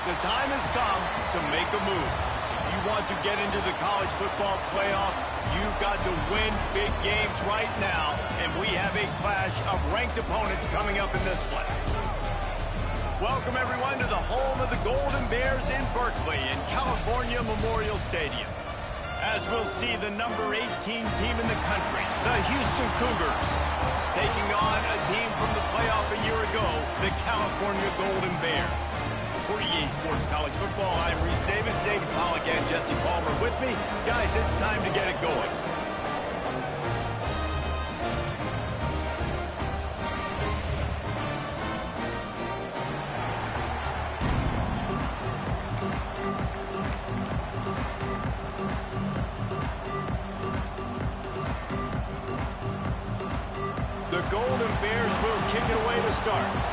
The time has come to make a move. If you want to get into the college football playoff, you've got to win big games right now, and we have a clash of ranked opponents coming up in this one. Welcome, everyone, to the home of the Golden Bears in Berkeley in California Memorial Stadium. As we'll see the number 18 team in the country, the Houston Cougars, taking on a team from the playoff a year ago, the California Golden Bears. For EA Sports College Football, I'm Reese Davis, David Pollack, and Jesse Palmer with me. Guys, it's time to get it going. The Golden Bears will kick it away to start.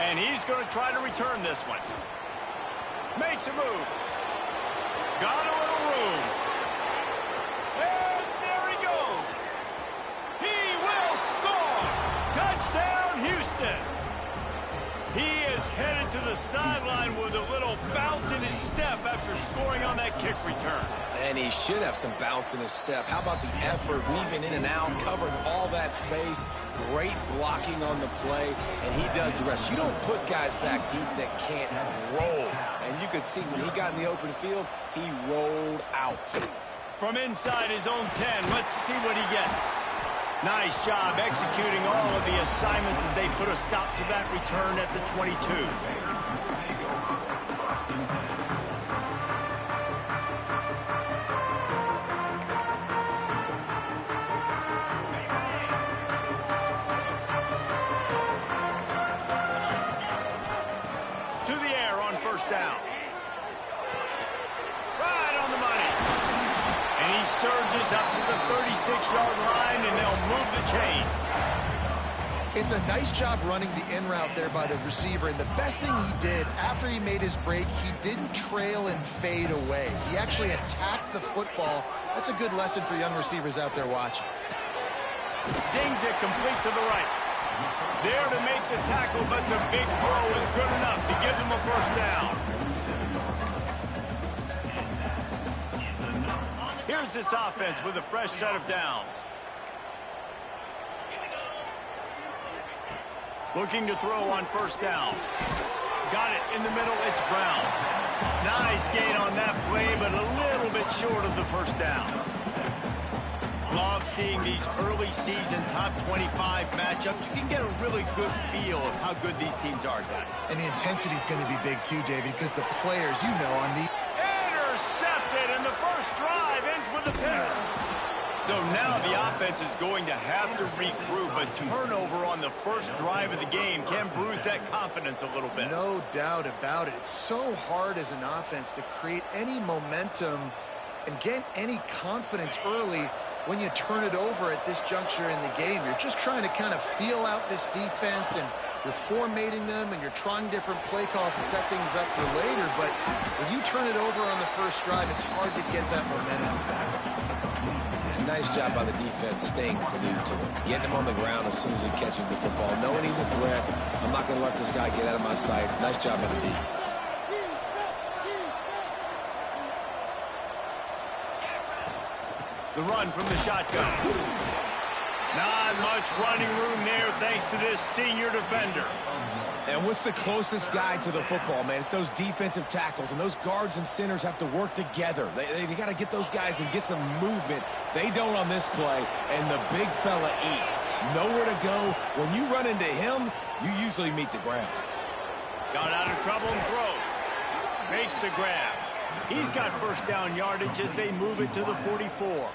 And he's going to try to return this one. Makes a move. Got a little room. And there he goes. He will score. Touchdown, Houston. He is headed to the sideline with a little bounce in his step after scoring on that kick return. And he should have some bounce in his step. How about the effort, weaving in and out, covering all that space. Great blocking on the play, and he does the rest. You don't put guys back deep that can't roll. And you could see when he got in the open field, he rolled out. From inside his own 10, let's see what he gets. Nice job executing all of the assignments as they put a stop to that return at the 22. To the air on first down. Right on the money. And he surges up to the 36-yard line, and they'll move the chain. It's a nice job running the in route there by the receiver, and the best thing he did after he made his break, he didn't trail and fade away. He actually attacked the football. That's a good lesson for young receivers out there watching. Zings it complete to the right. There to make the tackle, but the big throw is good enough to give them a first down. Here's this offense with a fresh set of downs. Looking to throw on first down. Got it in the middle, it's Brown. Nice gain on that play, but a little bit short of the first down. Love seeing these early season top 25 matchups. You can get a really good feel of how good these teams are, guys. And the intensity is going to be big too, David, because the players, you know, on the... Intercepted, and the first drive ends with a pick. So now the offense is going to have to regroup. A turnover on the first drive of the game can bruise that confidence a little bit. No doubt about it. It's so hard as an offense to create any momentum and get any confidence early when you turn it over at this juncture in the game. You're just trying to kind of feel out this defense, and you're formatting them, and you're trying different play calls to set things up for later. But when you turn it over on the first drive, it's hard to get that momentum set. Nice job by the defense staying glued to him, getting him on the ground as soon as he catches the football, knowing he's a threat. I'm not going to let this guy get out of my sights. Nice job by the D. The run from the shotgun. Not much running room there thanks to this senior defender. And what's the closest guy to the football, man? It's those defensive tackles, and those guards and centers have to work together. They got to get those guys and get some movement. They don't on this play, and the big fella eats. Nowhere to go. When you run into him, you usually meet the ground. Got out of trouble and throws. Makes the grab. He's got first down yardage as they move it to the 44.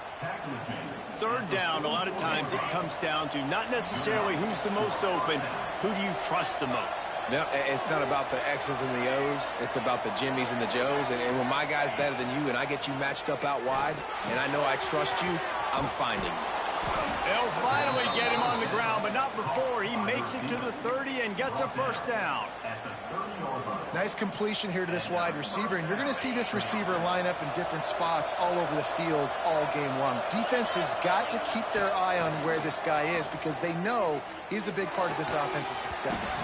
Third down, a lot of times it comes down to not necessarily who's the most open, who do you trust the most? No, it's not about the X's and the O's. It's about the Jimmies and the Joes. And when my guy's better than you and I get you matched up out wide, and I know I trust you, I'm finding you. They'll finally get him on the ground, but not before he makes it to the 30 and gets a first down. Nice completion here to this wide receiver, and you're going to see this receiver line up in different spots all over the field all game long. Defense has got to keep their eye on where this guy is because they know he's a big part of this offense's success.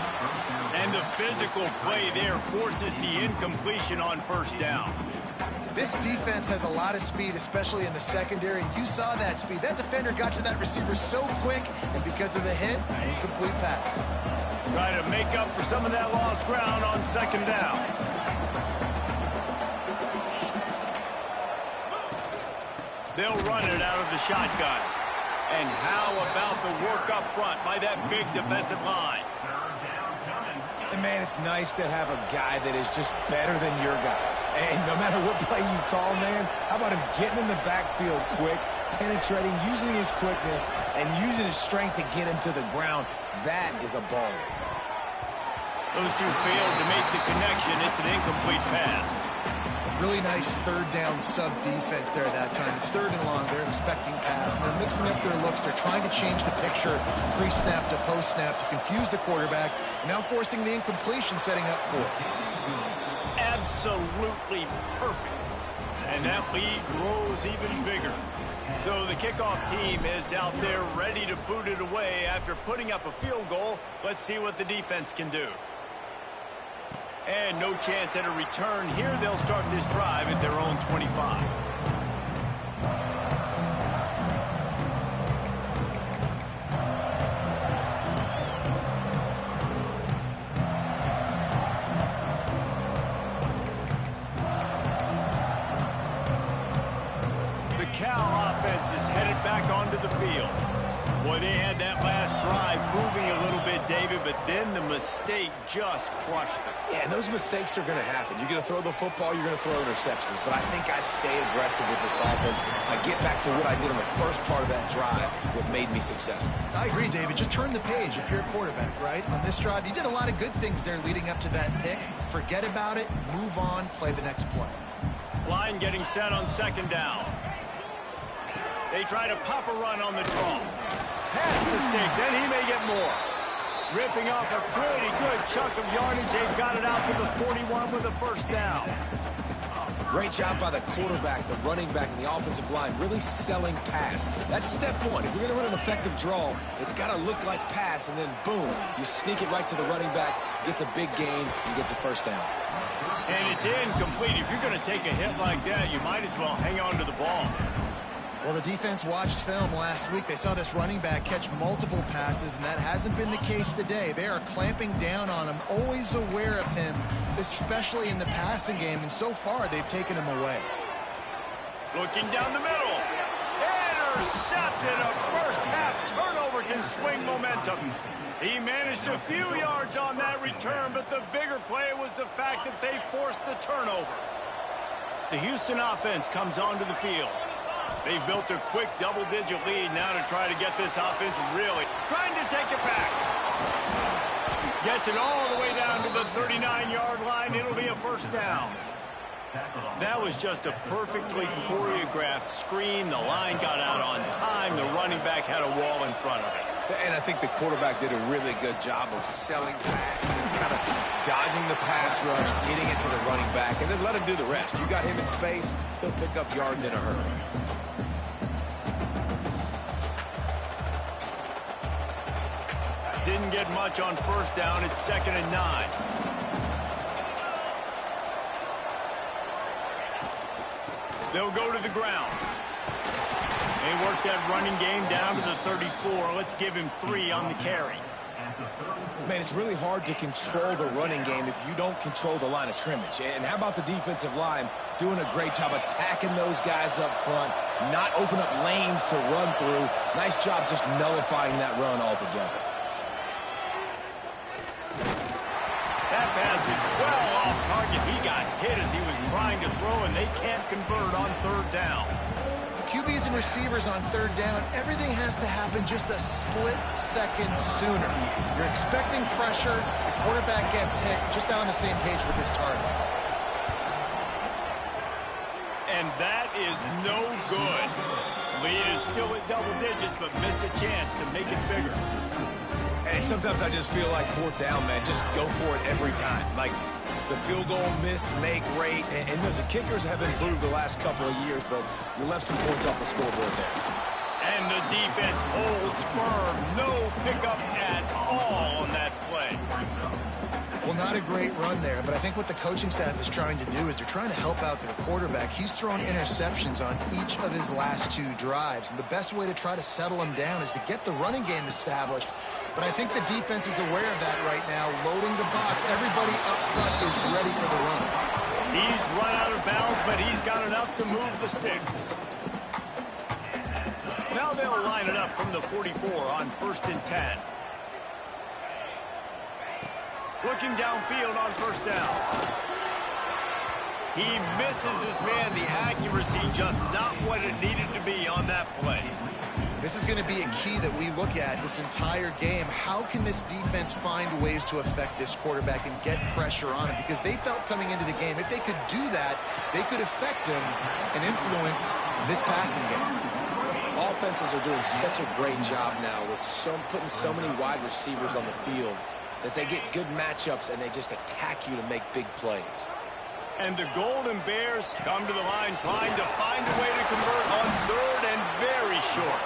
And the physical play there forces the incompletion on first down. This defense has a lot of speed, especially in the secondary, and you saw that speed. That defender got to that receiver so quick, and because of the hit, incomplete pass. Try to make up for some of that lost ground on second down. They'll run it out of the shotgun. And how about the work up front by that big defensive line? And man, it's nice to have a guy that is just better than your guys. And no matter what play you call, man, how about him getting in the backfield quick, penetrating, using his quickness, and using his strength to get him to the ground. That is a baller. Those two failed to make the connection. It's an incomplete pass. Really nice third down sub defense there that time. It's third and long. They're expecting pass, and they're mixing up their looks. They're trying to change the picture pre-snap to post-snap to confuse the quarterback, and now forcing the incompletion, setting up for it. Absolutely perfect. And that lead grows even bigger. So the kickoff team is out there ready to boot it away after putting up a field goal. Let's see what the defense can do. And no chance at a return here. They'll start this drive at their own 25. The Cal offense is headed back onto the field. Boy, they had that last drive moving a little bit, David, but then the mistake just crushed them. Yeah, and those mistakes are going to happen. You're going to throw the football, you're going to throw interceptions. But I think I stay aggressive with this offense. I get back to what I did on the first part of that drive, what made me successful. I agree, David. Just turn the page if you're a quarterback, right? On this drive, you did a lot of good things there leading up to that pick. Forget about it, move on, play the next play. Line getting set on second down. They try to pop a run on the draw. Pass mistakes, and he may get more. Ripping off a pretty good chunk of yardage. They've got it out to the 41 with a first down. Great job by the quarterback, the running back, and the offensive line really selling pass. That's step one. If you're going to run an effective draw, it's got to look like pass, and then boom, you sneak it right to the running back, gets a big gain, and gets a first down. And it's incomplete. If you're going to take a hit like that, you might as well hang on to the ball. Well, the defense watched film last week. They saw this running back catch multiple passes, and that hasn't been the case today. They are clamping down on him, always aware of him, especially in the passing game, and so far they've taken him away. Looking down the middle. Intercepted. A first-half turnover can swing momentum. He managed a few yards on that return, but the bigger play was the fact that they forced the turnover. The Houston offense comes onto the field. They've built a quick double-digit lead now to try to get this offense really trying to take it back. Gets it all the way down to the 39-yard line. It'll be a first down. That was just a perfectly choreographed screen. The line got out on time. The running back had a wall in front of it. And I think the quarterback did a really good job of selling pass and kind of dodging the pass rush, getting it to the running back, and then let him do the rest. You got him in space, he'll pick up yards in a hurry. Didn't get much on first down. It's 2nd and 9. They'll go to the ground. They work that running game down to the 34. Let's give him 3 on the carry. Man, it's really hard to control the running game if you don't control the line of scrimmage. And how about the defensive line doing a great job attacking those guys up front, not open up lanes to run through. Nice job just nullifying that run altogether. That pass is well off target. He got hit as he was trying to throw, and they can't convert on 3rd down. QBs and receivers on 3rd down, everything has to happen just a split second sooner. You're expecting pressure, the quarterback gets hit, just not on the same page with this target. And that is no good. Lead is still at double digits, but missed a chance to make it bigger. And sometimes I just feel like fourth down, man, just go for it every time. Like the field goal miss-make rate. And listen, kickers have improved the last couple of years, but you left some points off the scoreboard there. And the defense holds firm. No pickup at all on that play. Well, not a great run there, but I think what the coaching staff is trying to do is they're trying to help out their quarterback. He's thrown interceptions on each of his last 2 drives, and the best way to try to settle him down is to get the running game established. But I think the defense is aware of that right now, loading the box. Everybody up front is ready for the run. He's run out of bounds, but he's got enough to move the sticks. Now they'll line it up from the 44 on 1st and 10. Looking downfield on 1st down. He misses his man. The accuracy just not what it needed to be on that play. This is going to be a key that we look at this entire game. How can this defense find ways to affect this quarterback and get pressure on him? Because they felt coming into the game, if they could do that, they could affect him and influence this passing game. Offenses are doing such a great job now with putting so many wide receivers on the field that they get good matchups and they just attack you to make big plays. And the Golden Bears come to the line trying to find a way to convert on 3rd and very short.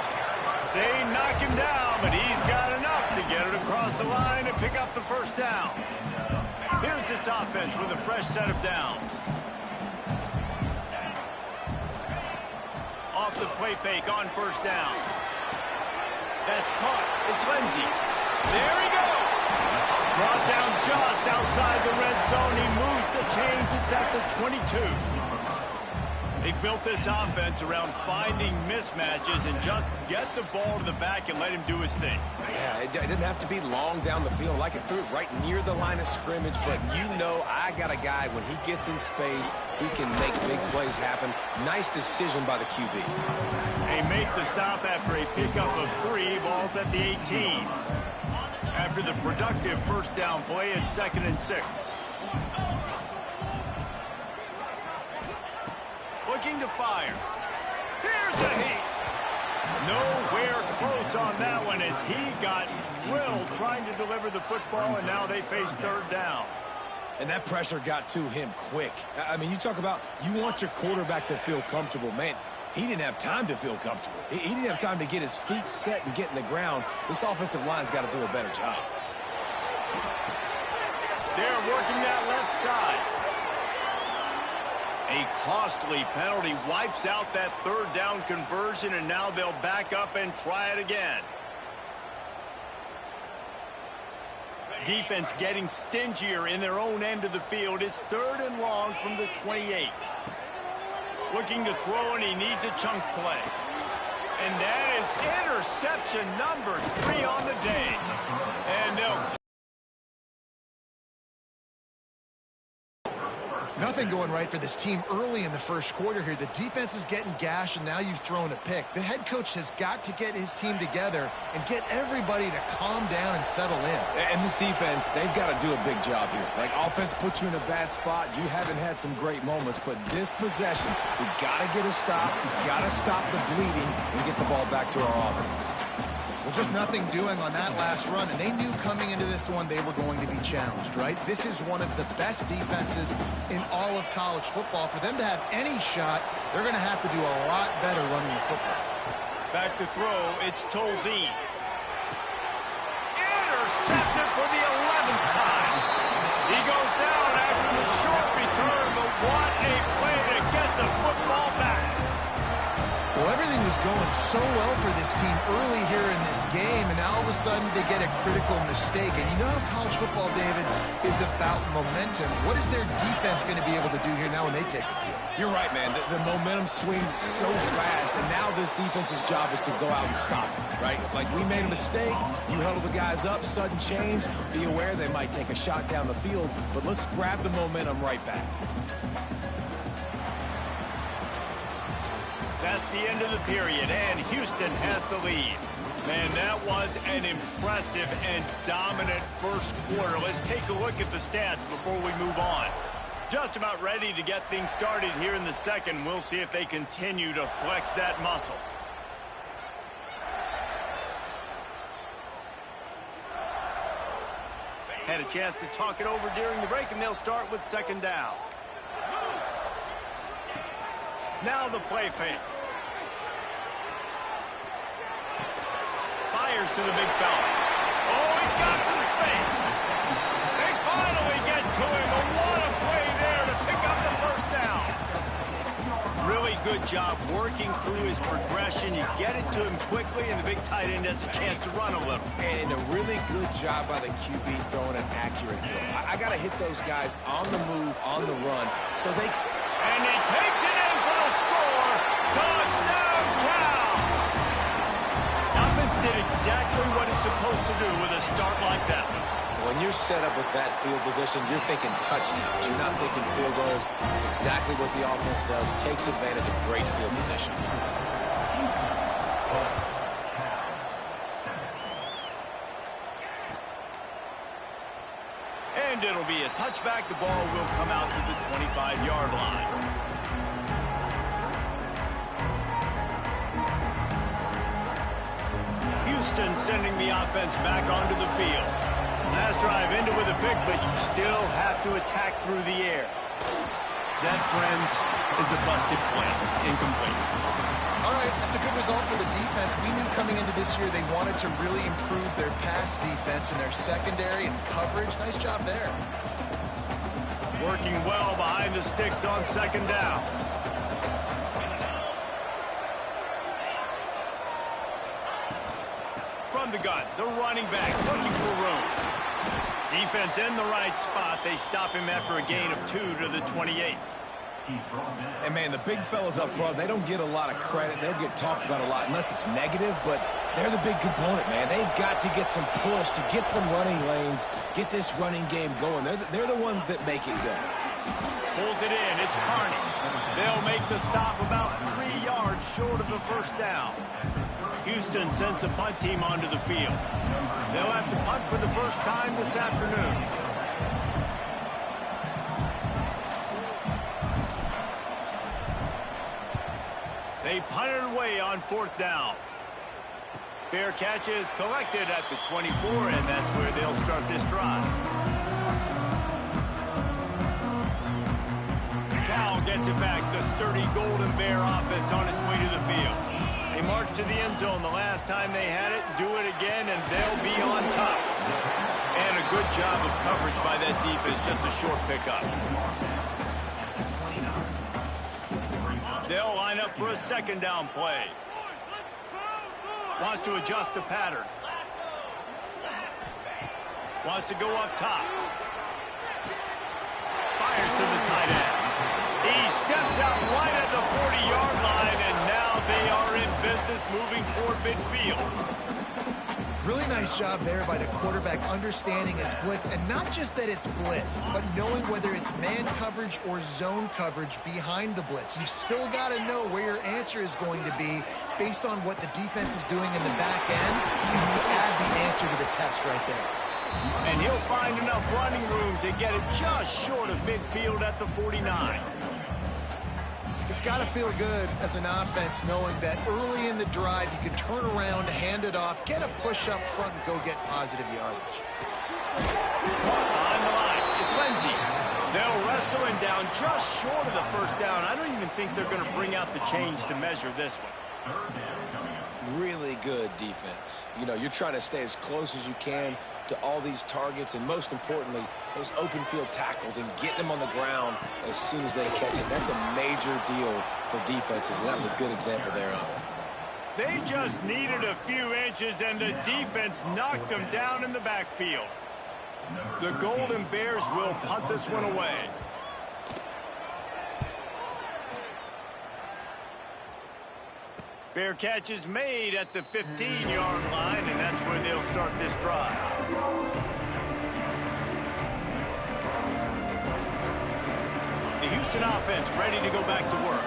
They knock him down, but he's got enough to get it across the line and pick up the 1st down. Here's this offense with a fresh set of downs. Off the play fake on 1st down. That's caught. It's Lindsey. There he goes. Brought down just outside the red zone. He moves the chains. It's at the 22. They've built this offense around finding mismatches and just get the ball to the back and let him do his thing. Yeah, it didn't have to be long down the field. Like it threw it right near the line of scrimmage, but you know I got a guy, when he gets in space, he can make big plays happen. Nice decision by the QB. They make the stop after a pickup of 3. Ball's at the 18. After the productive 1st down play, it's 2nd and 6. Looking to fire. Here's a heat. Nowhere close on that one as he got drilled trying to deliver the football, and now they face 3rd down. And that pressure got to him quick. I mean, you talk about you want your quarterback to feel comfortable. Man, he didn't have time to feel comfortable. He didn't have time to get his feet set and get in the ground. This offensive line's got to do a better job. They're working that left side. A costly penalty wipes out that 3rd down conversion, and now they'll back up and try it again. Defense getting stingier in their own end of the field. It's 3rd and long from the 28. Looking to throw, and he needs a chunk play. And that is interception number 3 on the day. And they'll... Nothing going right for this team early in the 1st quarter here. The defense is getting gashed, and now you've thrown a pick. The head coach has got to get his team together and get everybody to calm down and settle in. And this defense, they've got to do a big job here. Like, offense puts you in a bad spot. You haven't had some great moments, but this possession, we got to get a stop. We got to stop the bleeding and get the ball back to our offense. Well, just nothing doing on that last run, and they knew coming into this one they were going to be challenged, right? This is one of the best defenses in all of college football. For them to have any shot, they're going to have to do a lot better running the football. Back to throw, it's Tolzien. Intercepted for the 11th time. He goes down after the short return, but what a play to get the football back. Well, everything was going so well for this team early here in this game, and now all of a sudden they get a critical mistake. And you know how college football, David, is about momentum. What is their defense going to be able to do here now when they take the field? You're right, man. The momentum swings so fast, and now this defense's job is to go out and stop it, right? Like, we made a mistake. You huddle the guys up, sudden change. Be aware they might take a shot down the field, but let's grab the momentum right back. That's the end of the period, and Houston has the lead. Man, that was an impressive and dominant 1st quarter. Let's take a look at the stats before we move on. Just about ready to get things started here in the second. We'll see if they continue to flex that muscle. Had a chance to talk it over during the break, and they'll start with second down. Now the play fake. Fires to the big fella. Oh, he's got some space. They finally get to him. A lot of play there to pick up the first down. Really good job working through his progression. You get it to him quickly, and the big tight end has a chance to run a little. And a really good job by the QB throwing an accurate throw. I got to hit those guys on the move, on the run, so they... And he takes it in for the score. Touchdown, Cal! Offense did exactly what it's supposed to do with a start like that. When you're set up with that field position, you're thinking touchdowns. You're not thinking field goals. It's exactly what the offense does. Takes advantage of great field position. And it'll be a touchback. The ball will come out to the 25-yard line. Houston sending the offense back onto the field. Last drive ended with a pick, but you still have to attack through the air. That, friends, is a busted play. Incomplete. All right, that's a good result for the defense. We knew coming into this year they wanted to really improve their pass defense and their secondary and coverage. Nice job there. Working well behind the sticks on second down. From the gun, the running back looking for room. Defense in the right spot. They stop him after a gain of 2 to the 28. And, man, the big fellas up front, they don't get a lot of credit. They'll get talked about a lot unless it's negative, but they're the big component, man. They've got to get some push, to get some running lanes, get this running game going. They're the ones that make it go. Pulls it in. It's Carney. They'll make the stop about 3 yards short of the first down. Houston sends the punt team onto the field. They'll have to punt for the first time this afternoon. They punt it away on fourth down. Fair catch is collected at the 24, and that's where they'll start this drive. Cal gets it back. The sturdy Golden Bear offense on its way to the field. They march to the end zone the last time they had it, do it again, and they'll be on top. And a good job of coverage by that defense, just a short pickup. They'll line up for a second down play. Wants to adjust the pattern. Wants to go up top. Fires to the tight end. He steps out right at the 40-yard line, and now they are in business moving toward midfield. Really nice job there by the quarterback understanding it's blitz, and not just that it's blitz, but knowing whether it's man coverage or zone coverage behind the blitz. You've still got to know where your answer is going to be based on what the defense is doing in the back end, and you add the answer to the test right there. And he'll find enough running room to get it just short of midfield at the 49. It's got to feel good as an offense knowing that early in the drive you can turn around, hand it off, get a push up front, and go get positive yardage. On the line, it's Lindsey. They'll wrestle him down just short of the first down. I don't even think they're going to bring out the chains to measure this one. Really good defense. You know, you're trying to stay as close as you can to all these targets, and most importantly, those open field tackles and getting them on the ground as soon as they catch it. That's a major deal for defenses, and that was a good example there of it. They just needed a few inches, and the defense knocked them down in the backfield. The Golden Bears will punt this one away. Fair catch is made at the 15-yard line, and that's where they'll start this drive. The Houston offense ready to go back to work.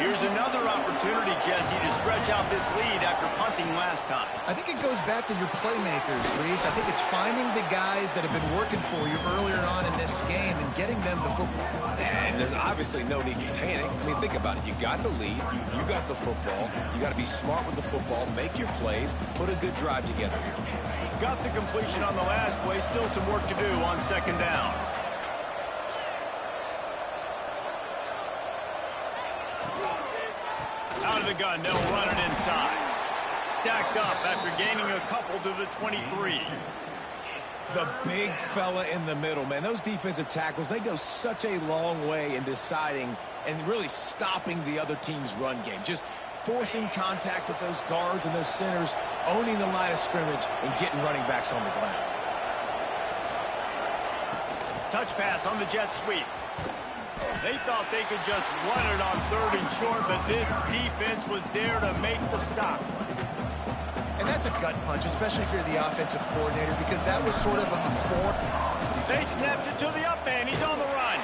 Here's another opportunity, Jesse, to stretch out this lead after punting last time. I think it goes back to your playmakers, Reese. I think it's finding the guys that have been working for you earlier on in this game and getting them the football. And there's obviously no need to panic. I mean, think about it. You got the lead. You got the football. You got to be smart with the football, make your plays, put a good drive together here. Got the completion on the last play. Still some work to do on second down. Out of the gun, they'll run it inside. Stacked up after gaining a couple to the 23. The big fella in the middle, man. Those defensive tackles, they go such a long way in deciding and really stopping the other team's run game. Just forcing contact with those guards and those centers, owning the line of scrimmage, and getting running backs on the ground. Touch pass on the jet sweep. They thought they could just run it on 3rd and short, but this defense was there to make the stop. And that's a gut punch, especially if you're the offensive coordinator, because that was sort of a form. They snapped it to the up man. He's on the run.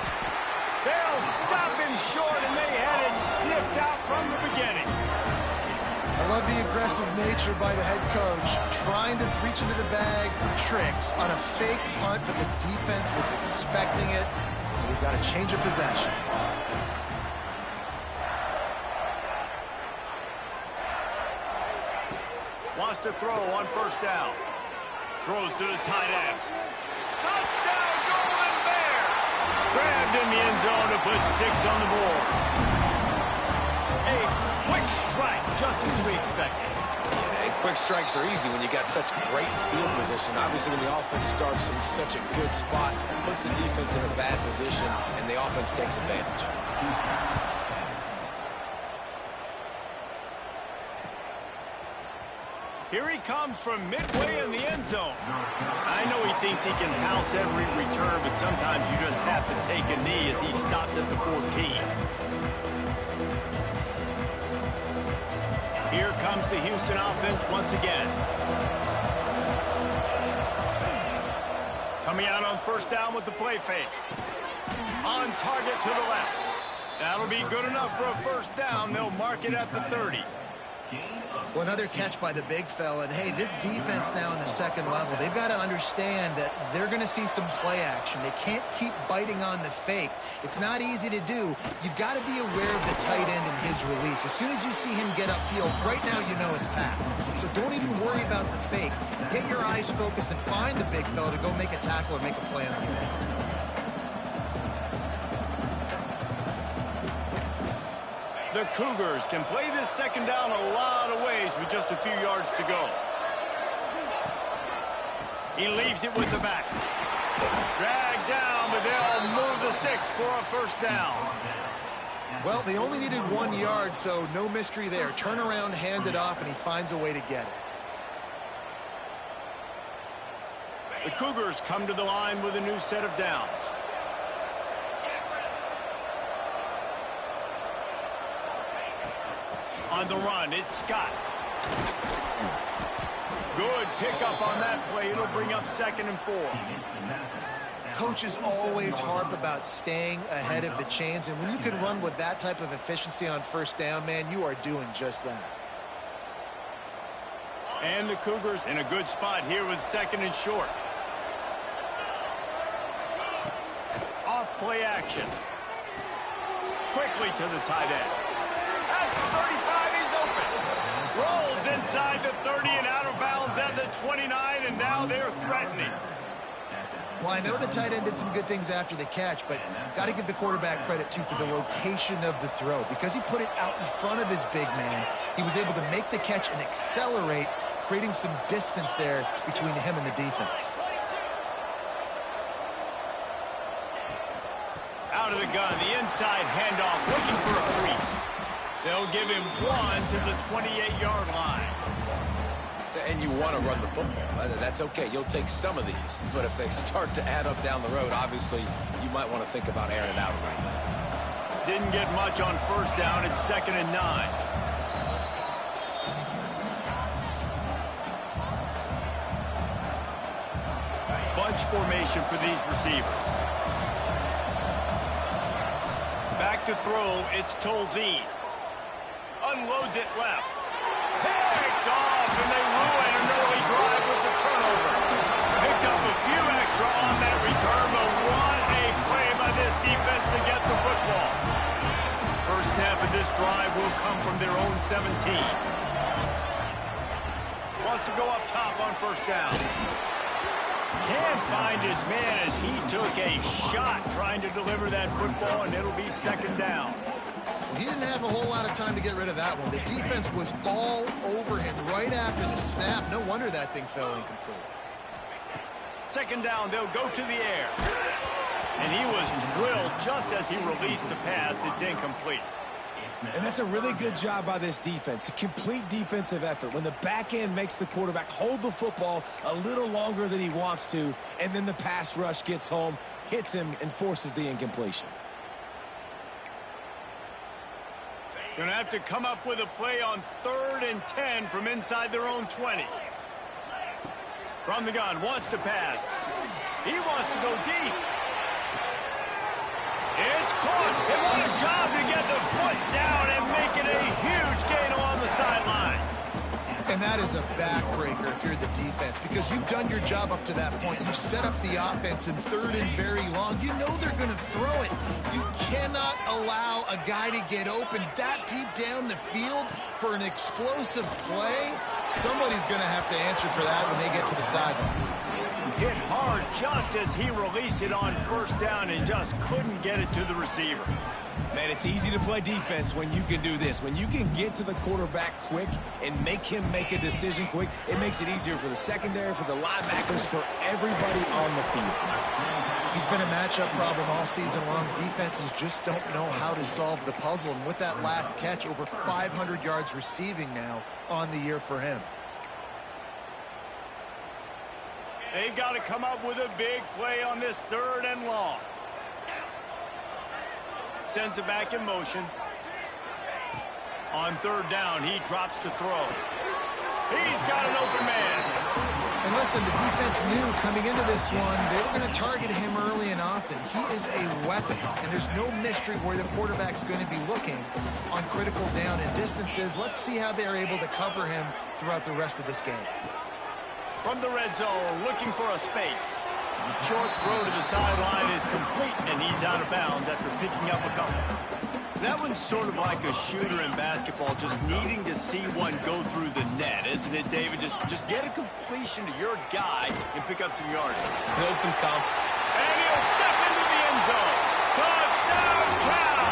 They'll stop him short, and they had it sniffed out from the beginning. I love the aggressive nature by the head coach, trying to reach into the bag of tricks on a fake punt, but the defense was expecting it. We've got a change of possession. Wants to throw on 1st down. Throws to the tight end. Touchdown, Golden Bears! Grabbed in the end zone to put 6 on the board. A quick strike, just as we expected. Yeah, quick strikes are easy when you got such great field position. Obviously, when the offense starts in such a good spot, puts the defense in a bad position, and the offense takes advantage. Here he comes from midway in the end zone. I know he thinks he can house every return, but sometimes you just have to take a knee as he stopped at the 14. Here comes the Houston offense once again. Coming out on 1st down with the play fake. On target to the left. That'll be good enough for a 1st down. They'll mark it at the 30. Well, another catch by the big fella. And, hey, this defense now in the 2nd level, they've got to understand that they're going to see some play action. They can't keep biting on the fake. It's not easy to do. You've got to be aware of the tight end and his release. As soon as you see him get upfield, right now you know it's pass. So don't even worry about the fake. Get your eyes focused and find the big fella to go make a tackle or make a play on the play. The Cougars can play this 2nd down a lot of ways with just a few yards to go. He leaves it with the back. Dragged down, but they'll move the sticks for a 1st down. Well, they only needed 1 yard, so no mystery there. Turn around, hand it off, and he finds a way to get it. The Cougars come to the line with a new set of downs. On the run, it's Scott. Good pickup on that play. It'll bring up 2nd and 4. Coaches always harp about staying ahead of the chains, and when you can run with that type of efficiency on 1st down, man, you are doing just that. And the Cougars in a good spot here with 2nd and short. Off play action. Quickly to the tight end. At the 35, he's open. Rolls inside the 30 and out of bounds at the 29, and now they're threatening. Well, I know the tight end did some good things after the catch, but got to give the quarterback credit, too, for the location of the throw. Because he put it out in front of his big man, he was able to make the catch and accelerate, creating some distance there between him and the defense. Out of the gun, the inside handoff, looking for a crease. They'll give him 1 to the 28-yard line. And you want to run the football. That's okay. You'll take some of these. But if they start to add up down the road, obviously, you might want to think about airing it out a little bit. Didn't get much on 1st down. It's 2nd and 9. Bunch formation for these receivers. Back to throw, it's Tolzien. Unloads it left. Picked off, and they ruin an early drive with the turnover. Picked up a few extra on that return, but what a play by this defense to get the football. from their own 17. Wants to go up top on first down. Can't find his man as he took a shot trying to deliver that football, and it'll be second down. He didn't have a whole lot of time to get rid of that one. The defense was all over him right after the snap. No wonder that thing fell incomplete. Second down, they'll go to the air. And he was drilled just as he released the pass. It's incomplete. And that's a really good job by this defense. A complete defensive effort. When the back end makes the quarterback hold the football a little longer than he wants to, and then the pass rush gets home, hits him, and forces the incompletion. Going to have to come up with a play on 3rd and 10 from inside their own 20. From the gun, wants to pass. He wants to go deep. It's caught. And what a job to get the foot down and make it a huge gain along the sideline. And that is a backbreaker if you're the defense, because you've done your job up to that point. You've set up the offense in 3rd and very long. You know they're going to throw it. You cannot allow a guy to get open that deep down the field for an explosive play. Somebody's going to have to answer for that when they get to the sideline. Hit hard just as he released it on first down and just couldn't get it to the receiver. Man, it's easy to play defense when you can do this. When you can get to the quarterback quick and make him make a decision quick, it makes it easier for the secondary, for the linebackers, for everybody on the field. He's been a matchup problem all season long. Defenses just don't know how to solve the puzzle. And with that last catch, over 500 yards receiving now on the year for him. They've got to come up with a big play on this 3rd and long. Sends it back in motion. On 3rd down, he drops to throw. He's got an open man. And listen, the defense knew coming into this one, they were going to target him early and often. He is a weapon, and there's no mystery where the quarterback's going to be looking on critical down and distances. Let's see how they're able to cover him throughout the rest of this game. From the red zone, looking for a space. Short throw to the sideline is complete, and he's out of bounds after picking up a couple. That one's sort of like a shooter in basketball, just needing to see one go through the net, isn't it, David? Just get a completion to your guy and pick up some yards. Build some confidence. And he'll step into the end zone. Touchdown, Cal!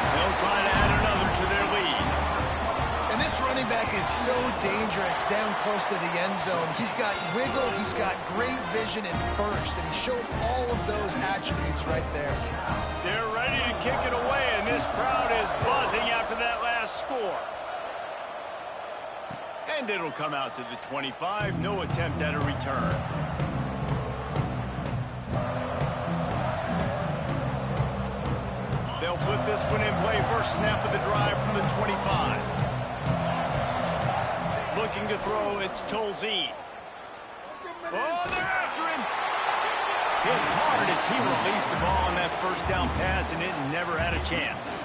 They'll try to add another to their lead. And this running back is so dangerous down close to the end zone. He's got wiggle, he's got great vision and burst, and he showed all of those attributes right there. They're ready to kick it away, and this crowd is buzzing after that last score. And it'll come out to the 25. No attempt at a return. They'll put this one in play. First snap of the drive from the 25. Looking to throw, it's Tolzien. Oh, they're after him. Hit hard as he released the ball on that first down pass, and it never had a chance.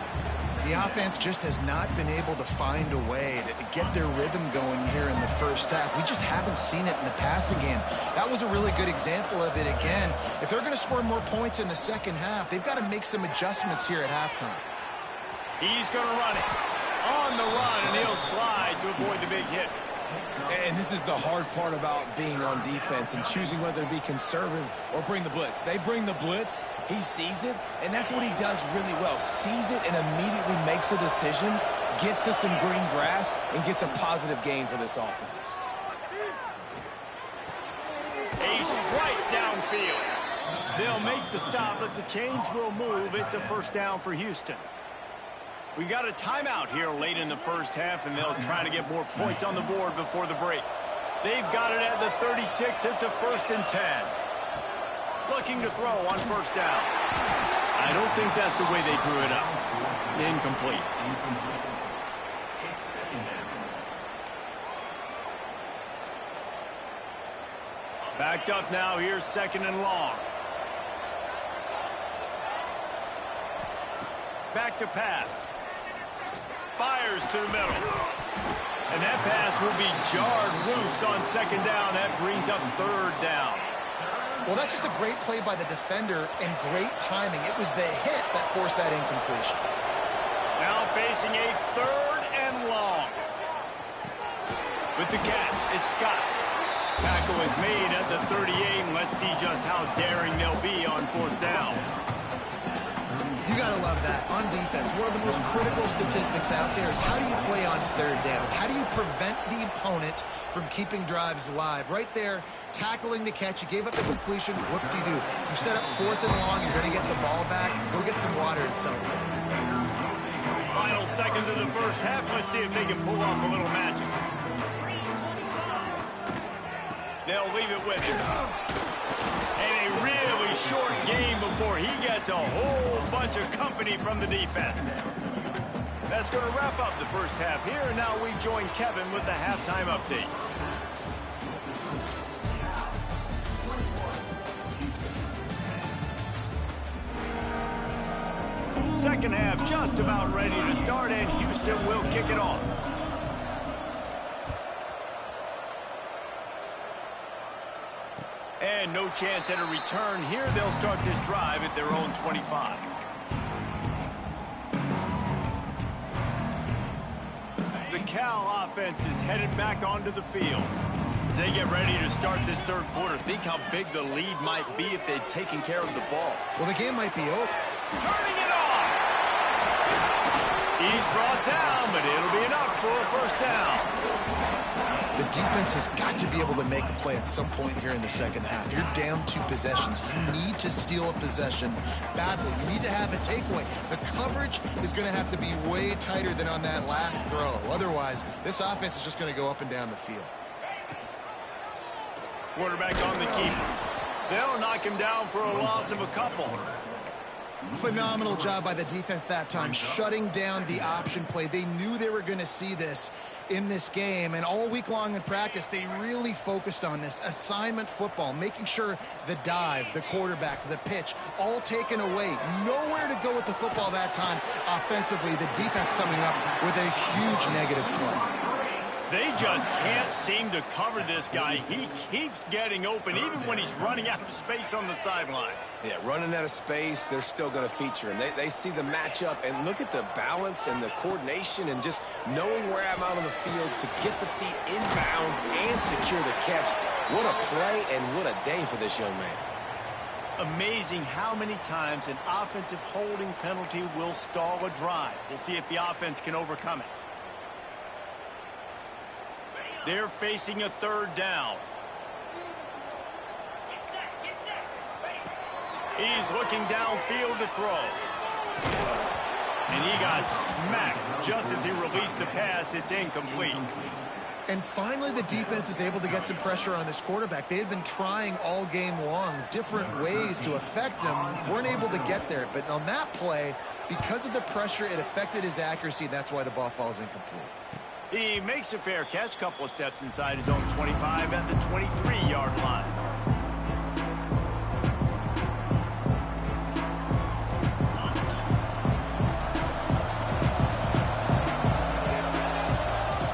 The offense just has not been able to find a way to get their rhythm going here in the first half. We just haven't seen it in the passing game. That was a really good example of it again. If they're going to score more points in the second half, they've got to make some adjustments here at halftime. He's going to run it. On the run, and he'll slide to avoid the big hit. And this is the hard part about being on defense and choosing whether to be conservative or bring the blitz. They bring the blitz, he sees it, and that's what he does really well. Sees it and immediately makes a decision, gets to some green grass, and gets a positive gain for this offense. A strike downfield. They'll make the stop, but the chains will move. It's a first down for Houston. We got a timeout here late in the first half, and they'll try to get more points on the board before the break. They've got it at the 36. It's a 1st and 10. Looking to throw on first down. I don't think that's the way they drew it up. Incomplete. Backed up now. Here's 2nd and long. Back to pass. Fires to the middle. And that pass will be jarred loose on 2nd down. That brings up 3rd down. Well, that's just a great play by the defender and great timing. It was the hit that forced that incompletion. Now facing a 3rd and long. With the catch, it's Scott. Tackle is made at the 38, and let's see just how daring they'll be on 4th down. You got to love that. On defense, one of the most critical statistics out there is how do you play on 3rd down? How do you prevent the opponent from keeping drives alive? Right there, tackling the catch. You gave up the completion. What do? You set up 4th and long. You're going to get the ball back. Go get some water and celebrate. Final seconds of the first half. Let's see if they can pull off a little magic. They'll leave it with him. And a really short game before he gets a whole bunch of company from the defense. That's going to wrap up the first half here, and now we join Kevin with the halftime update. Second half just about ready to start, and Houston will kick it off. And no chance at a return here. They'll start this drive at their own 25. The Cal offense is headed back onto the field. As they get ready to start this 3rd quarter, think how big the lead might be if they'd taken care of the ball. Well, the game might be over. Turning it on! He's brought down, but it'll be enough for a 1st down. The defense has got to be able to make a play at some point here in the second half. You're down 2 possessions. You need to steal a possession badly. You need to have a takeaway. The coverage is going to have to be way tighter than on that last throw. Otherwise, this offense is just going to go up and down the field. Quarterback on the keeper. They'll knock him down for a loss of a couple. Phenomenal job by the defense that time, shutting down the option play. They knew they were going to see this in this game, and all week long in practice, they really focused on this assignment football, making sure the dive, the quarterback, the pitch, all taken away. Nowhere to go with the football that time offensively. The defense coming up with a huge negative play. They just can't seem to cover this guy. He keeps getting open, even when he's running out of space on the sideline. Yeah, running out of space, they're still going to feature him. They see the matchup, and look at the balance and the coordination and just knowing where I'm out on the field to get the feet in bounds and secure the catch. What a play and what a day for this young man. Amazing how many times an offensive holding penalty will stall a drive. We'll see if the offense can overcome it. They're facing a 3rd down. He's looking downfield to throw. And he got smacked just as he released the pass. It's incomplete. And finally, the defense is able to get some pressure on this quarterback. They had been trying all game long different ways to affect him. Weren't able to get there. But on that play, because of the pressure, it affected his accuracy. That's why the ball falls incomplete. He makes a fair catch, couple of steps inside his own 25 at the 23-yard line.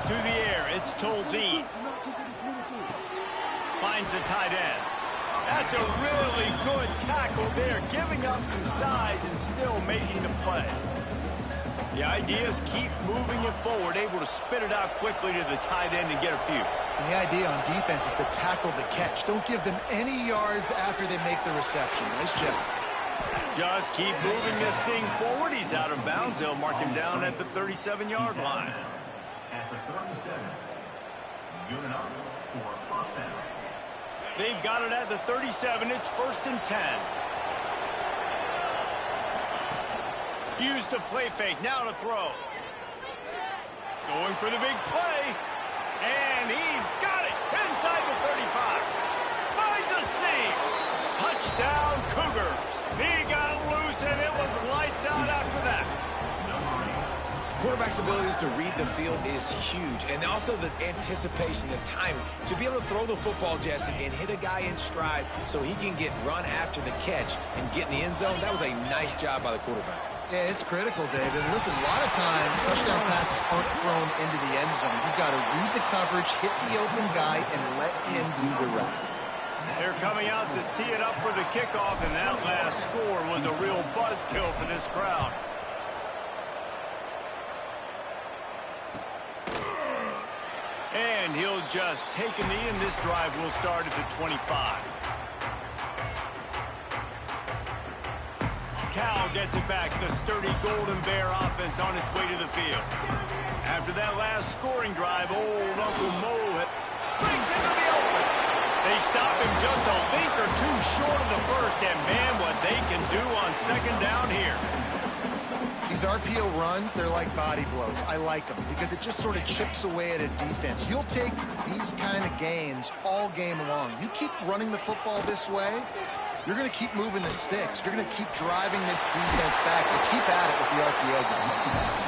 To the air, it's Tolzien. Finds the tight end. That's a really good tackle there, giving up some size and still making the play. The idea is keep moving it forward, able to spit it out quickly to the tight end and get a few. And the idea on defense is to tackle the catch. Don't give them any yards after they make the reception. Nice job. Just keep moving this thing forward. He's out of bounds. They'll mark him down at the 37-yard line. At the 37, unit up for first down. They've got it at the 37. It's 1st and 10. Use the play fake, now to throw. Going for the big play. And he's got it inside the 35. Finds a seam. Touchdown Cougars. He got loose and it was lights out after that. Quarterback's abilities to read the field is huge, and also the anticipation, the timing. To be able to throw the football, Jesse, and hit a guy in stride so he can get run after the catch and get in the end zone, that was a nice job by the quarterback. Yeah, it's critical, David. Listen, a lot of times touchdown passes aren't thrown into the end zone. You've got to read the coverage, hit the open guy, and let him do the rest. They're coming out to tee it up for the kickoff, and that last score was a real buzzkill for this crowd. And he'll just take a knee, and this drive will start at the 25. Cal gets it back. The sturdy Golden Bear offense on its way to the field. After that last scoring drive, old Uncle Mo brings into the open. They stop him just a length or two short of the first, and man, what they can do on second down here. These RPO runs, they're like body blows. I like them because it just sort of chips away at a defense. You'll take these kind of gains all game long. You keep running the football this way, you're going to keep moving the sticks. You're going to keep driving this defense back, so keep at it with the RPO game.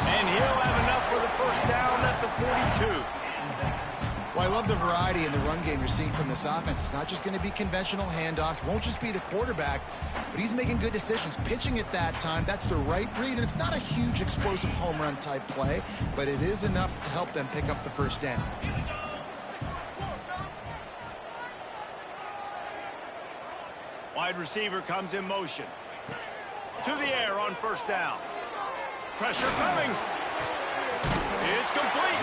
And he'll have enough for the first down at the 42. Well, I love the variety in the run game you're seeing from this offense. It's not just going to be conventional handoffs. Won't just be the quarterback, but he's making good decisions. Pitching at that time, that's the right read, and it's not a huge explosive home run type play, but it is enough to help them pick up the first down. Wide receiver comes in motion. To the air on first down. Pressure coming. It's complete.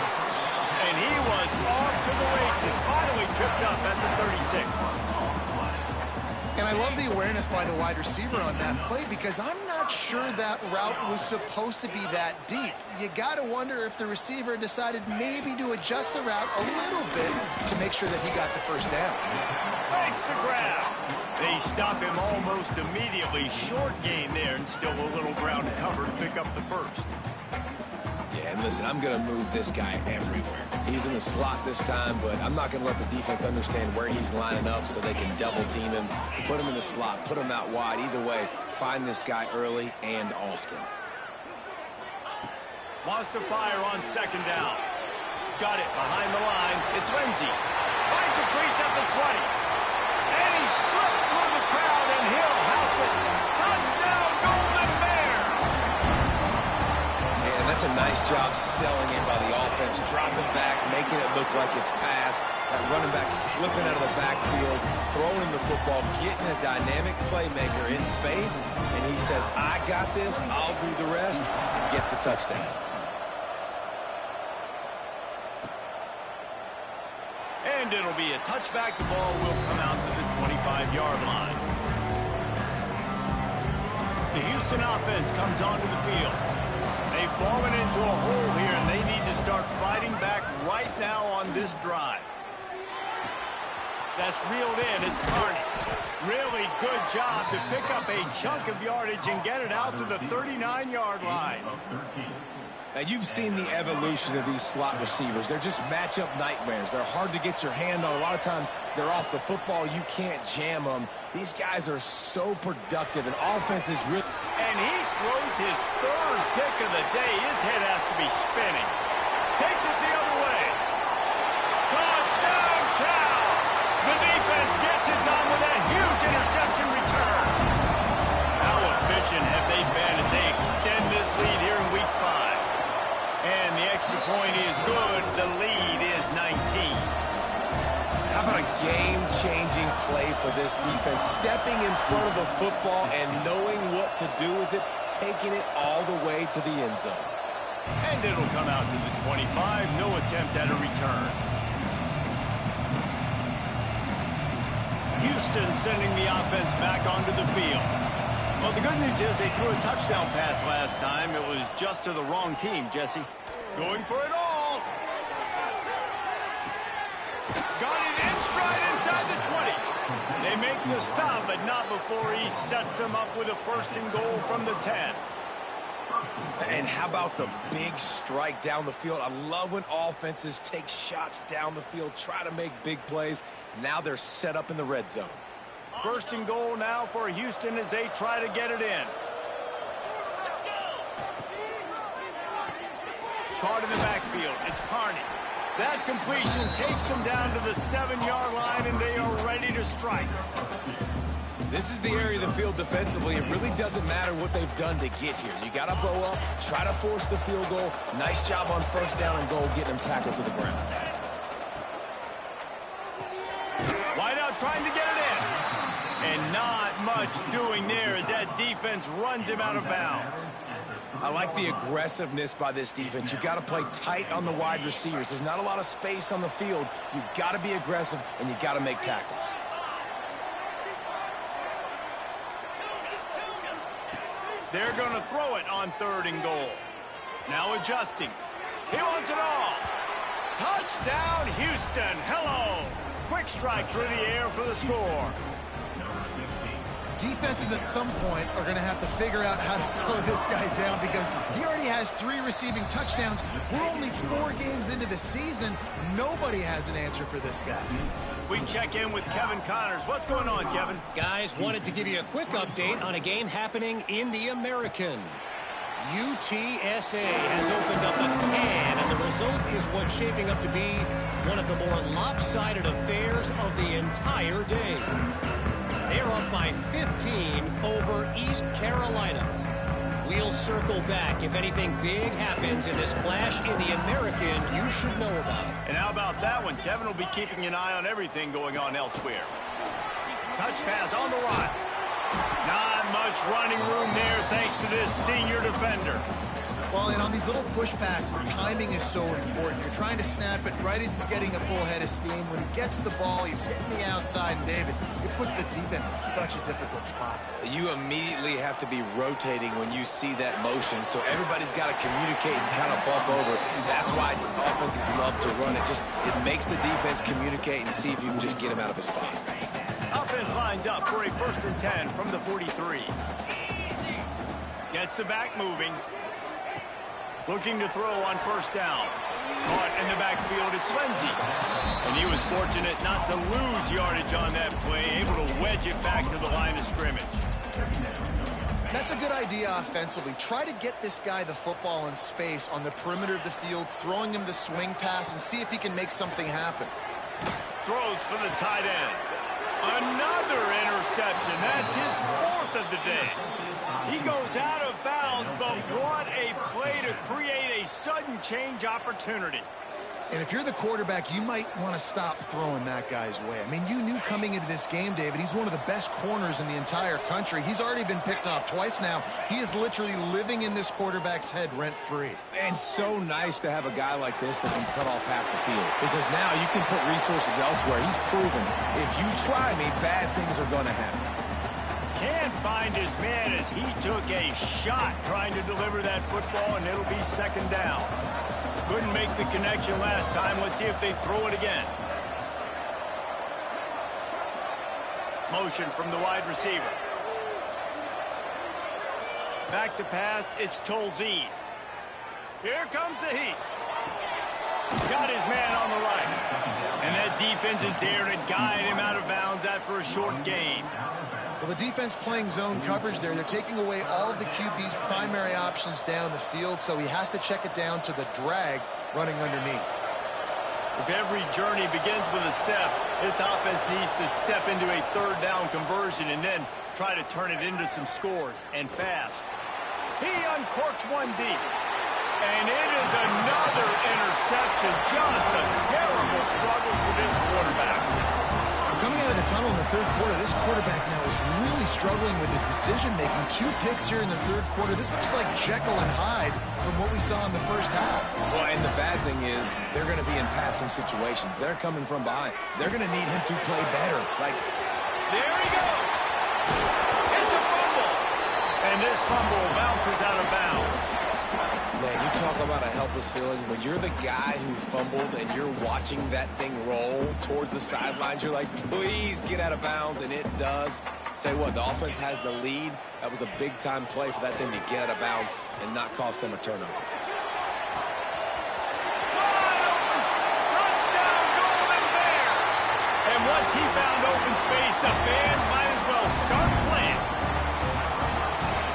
And he was off to the races. Finally tripped up at the 36. And I love the awareness by the wide receiver on that play because I'm not sure that route was supposed to be that deep. You got to wonder if the receiver decided maybe to adjust the route a little bit to make sure that he got the first down. Makes the grab. They stop him almost immediately. Short gain there, and still a little ground to cover to pick up the first. Yeah, and listen, I'm going to move this guy everywhere. He's in the slot this time, but I'm not going to let the defense understand where he's lining up so they can double team him, put him in the slot, put him out wide. Either way, find this guy early and often. Wants to fire on second down. Got it behind the line. It's Lindsey. Finds a crease at the 20. And he slipped through the crowd, and he'll house it. Touchdown, Golden Bear! And that's a nice job selling it by the offense, dropping back, making it look like it's pass. That running back slipping out of the backfield, throwing him the football, getting a dynamic playmaker in space, and he says, I got this, I'll do the rest, and gets the touchdown. And it'll be a touchback. The ball will come out to the 25-yard line. The Houston offense comes onto the field. They've fallen into a hole here, and they need to start fighting back right now on this drive. That's reeled in. It's Carney. Really good job to pick up a chunk of yardage and get it out to the 39-yard line. Now, you've seen the evolution of these slot receivers. They're just matchup nightmares. They're hard to get your hand on. A lot of times, they're off the football. You can't jam them. These guys are so productive, and offense is really... And he throws his third pick of the day. His head has to be spinning. Takes it the other way. Touchdown, Cal! The defense gets it done with a huge interception return. How efficient have they been as they extend this lead here in Week 5? And the extra point is good. The lead is 19. How about a game-changing play for this defense? Stepping in front of the football and knowing what to do with it, taking it all the way to the end zone. And it'll come out to the 25. No attempt at a return. Houston sending the offense back onto the field. Well, the good news is they threw a touchdown pass last time. It was just to the wrong team, Jesse. Going for it all. Got it in stride inside the 20. They make the stop, but not before he sets them up with a first and goal from the 10. And how about the big strike down the field? I love when offenses take shots down the field, try to make big plays. Now they're set up in the red zone. First and goal now for Houston as they try to get it in. Caught in the backfield. It's Carney. That completion takes them down to the 7-yard line, and they are ready to strike. This is the area of the field defensively. It really doesn't matter what they've done to get here. You got to bow up, try to force the field goal. Nice job on first down and goal, getting them tackled to the ground. Wide out trying to get it in. And not much doing there as that defense runs him out of bounds. I like the aggressiveness by this defense. You got to play tight on the wide receivers. There's not a lot of space on the field. You got to be aggressive, and you got to make tackles. They're going to throw it on 3rd and goal. Now adjusting. He wants it all. Touchdown, Houston. Hello. Quick strike through the air for the score. Defenses at some point are going to have to figure out how to slow this guy down because he already has 3 receiving touchdowns. We're only 4 games into the season. Nobody has an answer for this guy. We check in with Kevin Connors. What's going on, Kevin? Guys, wanted to give you a quick update on a game happening in the American. UTSA has opened up a can, and the result is what's shaping up to be one of the more lopsided affairs of the entire day. They're up by 15 over East Carolina. We'll circle back. If anything big happens in this clash in the American, you should know about. And how about that one? Kevin will be keeping an eye on everything going on elsewhere. Touch pass on the right. Not much running room there thanks to this senior defender. Well, and on these little push passes, timing is so important. You're trying to snap it right as he's getting a full head of steam. When he gets the ball, he's hitting the outside, and David, it puts the defense in such a difficult spot. You immediately have to be rotating when you see that motion, so everybody's got to communicate and kind of bump over. That's why offenses love to run it. It makes the defense communicate and see if you can just get him out of his spot. Offense lines up for a 1st and 10 from the 43. Gets the back moving. Looking to throw on 1st down. Caught in the backfield, it's Lindsey. And he was fortunate not to lose yardage on that play, able to wedge it back to the line of scrimmage. That's a good idea offensively. Try to get this guy the football in space on the perimeter of the field, throwing him the swing pass, and see if he can make something happen. Throws for the tight end. Another interception. That's his 4th of the day. He goes out of bounds, but what a play to create a sudden change opportunity. And if you're the quarterback, you might want to stop throwing that guy's way. I mean, you knew coming into this game, David, he's one of the best corners in the entire country. He's already been picked off twice now. He is literally living in this quarterback's head rent-free. And so nice to have a guy like this that can cut off half the field. Because now you can put resources elsewhere. He's proven, if you try me, bad things are going to happen. Can't find his man as he took a shot trying to deliver that football, and it'll be 2nd down. Couldn't make the connection last time. Let's see if they throw it again. Motion from the wide receiver. Back to pass, it's Tolzien. Here comes the heat. Got his man on the right. And that defense is there to guide him out of bounds after a short gain. Well, the defense playing zone coverage there. They're taking away all of the QB's primary options down the field, so he has to check it down to the drag running underneath. If every journey begins with a step, this offense needs to step into a 3rd down conversion and then try to turn it into some scores, and fast. He uncorks one deep. And it is another interception. Just a terrible struggle for this quarterback. Coming out of the tunnel in the 3rd quarter, this quarterback now is really struggling with his decision-making. 2 picks here in the 3rd quarter. This looks like Jekyll and Hyde from what we saw in the 1st half. Well, and the bad thing is they're going to be in passing situations. They're coming from behind. They're going to need him to play better. There he goes. It's a fumble. And this fumble bounces out of bounds. Man, you talk about a helpless feeling. When you're the guy who fumbled and you're watching that thing roll towards the sidelines, you're like, please get out of bounds, and it does. Tell you what, the offense has the lead. That was a big-time play for that thing to get out of bounds and not cost them a turnover. Touchdown, Golden Bear! And once he found open space, the band might as well start playing.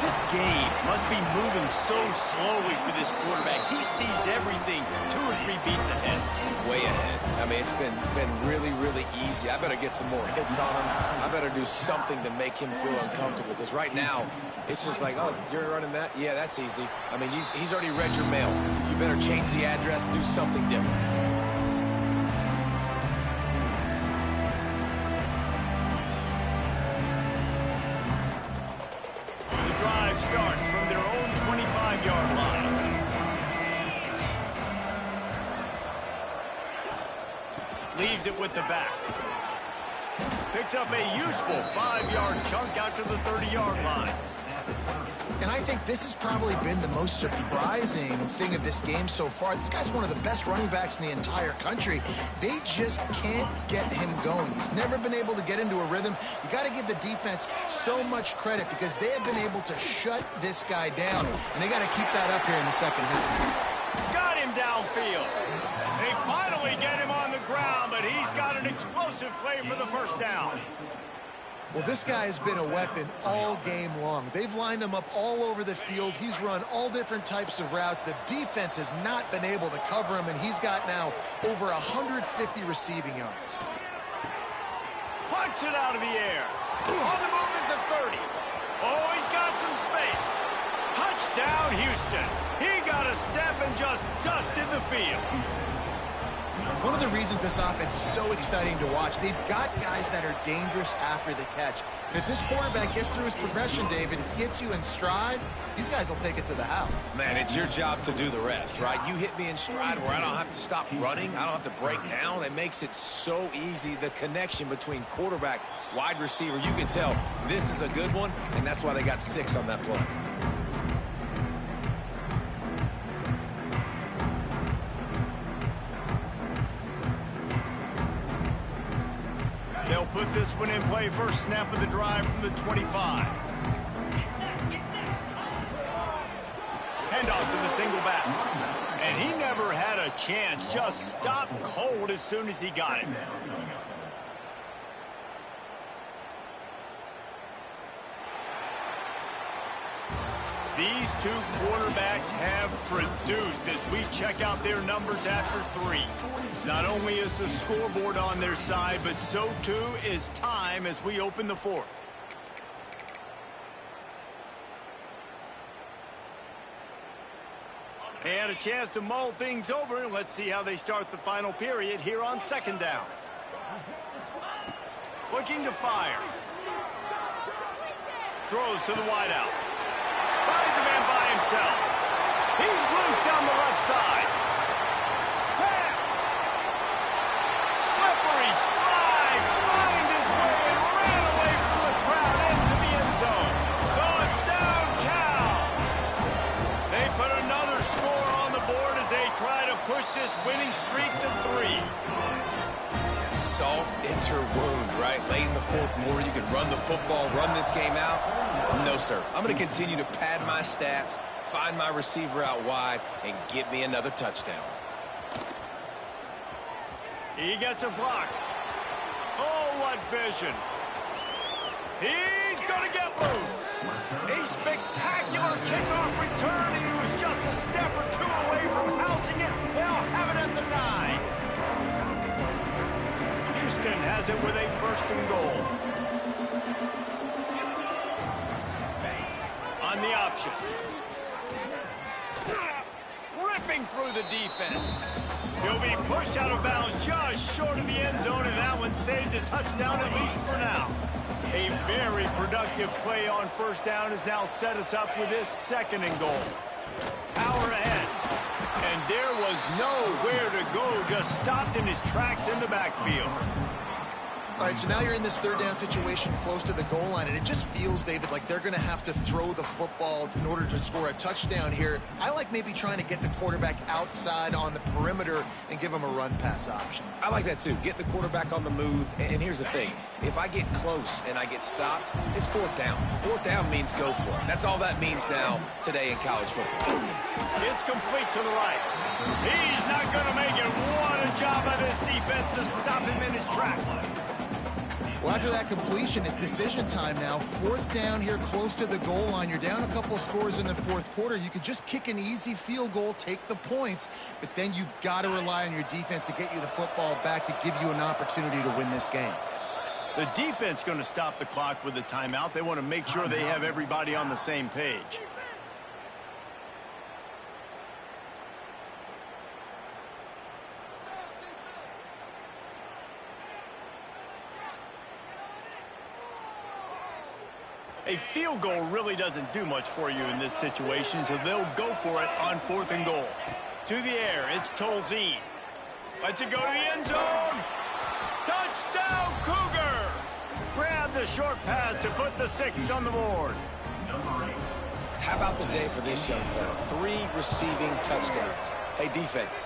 This game must be moving so slowly for this quarterback. He sees everything 2 or 3 beats ahead. Way ahead. I mean, it's been really, really easy. I better get some more hits on him. I better do something to make him feel uncomfortable. Because right now, it's just like, oh, you're running that? Yeah, that's easy. I mean, he's already read your mail. You better change the address, do something different. Starts from their own 25-yard receives it with the back. Picks up a useful 5-yard chunk out to the 30-yard line. And I think this has probably been the most surprising thing of this game so far. This guy's one of the best running backs in the entire country. They just can't get him going. He's never been able to get into a rhythm. You got to give the defense so much credit because they have been able to shut this guy down. And they got to keep that up here in the second half. Got him downfield. They finally get him on the ground, but he's got an explosive play for the first down. Well, this guy has been a weapon all game long. They've lined him up all over the field. He's run all different types of routes. The defense has not been able to cover him, and he's got now over 150 receiving yards. Punch it out of the air. On the move at the 30. Oh, he's got some space. Touchdown, Houston. He got a step and just dusted the field. One of the reasons this offense is so exciting to watch, they've got guys that are dangerous after the catch. And if this quarterback gets through his progression, David, hits you in stride, these guys will take it to the house. Man, it's your job to do the rest, right? You hit me in stride where I don't have to stop running. I don't have to break down. It makes it so easy, the connection between quarterback, wide receiver. You can tell this is a good one, and that's why they got 6 on that play. They'll put this one in play. First snap of the drive from the 25. Handoff to the single back. And he never had a chance. Just stopped cold as soon as he got it. These two quarterbacks have produced as we check out their numbers after 3. Not only is the scoreboard on their side, but so too is time as we open the 4th. They had a chance to mull things over, and let's see how they start the final period here on 2nd down. Looking to fire. Throws to the wideout. Finds a man by himself. He's loose down the left side. Tap. Slippery slide. Find his way and ran away from the crowd into the end zone. Touchdown, Cal. They put another score on the board as they try to push this winning streak to 3. Salt enter wound, right? Late in the 4th quarter, you can run the football, run this game out. No, sir. I'm going to continue to pad my stats, find my receiver out wide, and get me another touchdown. He gets a block. Oh, what vision. He's going to get loose. A spectacular kickoff return. He was just a step or 2 away from housing it. They'll have it at the 9. Houston has it with a 1st and goal. On the option. Ripping through the defense. He'll be pushed out of bounds just short of the end zone, and that one saved a touchdown at least for now. A very productive play on 1st down has now set us up with this 2nd and goal. Power ahead. And there was nowhere to go, just stopped in his tracks in the backfield. All right, so now you're in this 3rd down situation close to the goal line, and it just feels, David, like they're going to have to throw the football in order to score a touchdown here. I like maybe trying to get the quarterback outside on the perimeter and give him a run-pass option. I like that, too. Get the quarterback on the move. And here's the thing. If I get close and I get stopped, it's 4th down. 4th down means go for it. That's all that means now today in college football. It's complete to the right. He's not going to make it. What a job by this defense to stop him in his tracks. Well, after that completion, it's decision time now. 4th down here close to the goal line. You're down a couple of scores in the 4th quarter. You could just kick an easy field goal, take the points, but then you've got to rely on your defense to get you the football back to give you an opportunity to win this game. The defense going to stop the clock with a timeout. They want to make sure they have everybody on the same page. A field goal really doesn't do much for you in this situation, so they'll go for it on 4th and goal. To the air, it's Tolzien. Lets it go to the end zone. Touchdown, Cougars! Grab the short pass to put the 6 on the board. Number 8. How about the day for this young fella? 3 receiving touchdowns. Hey, defense,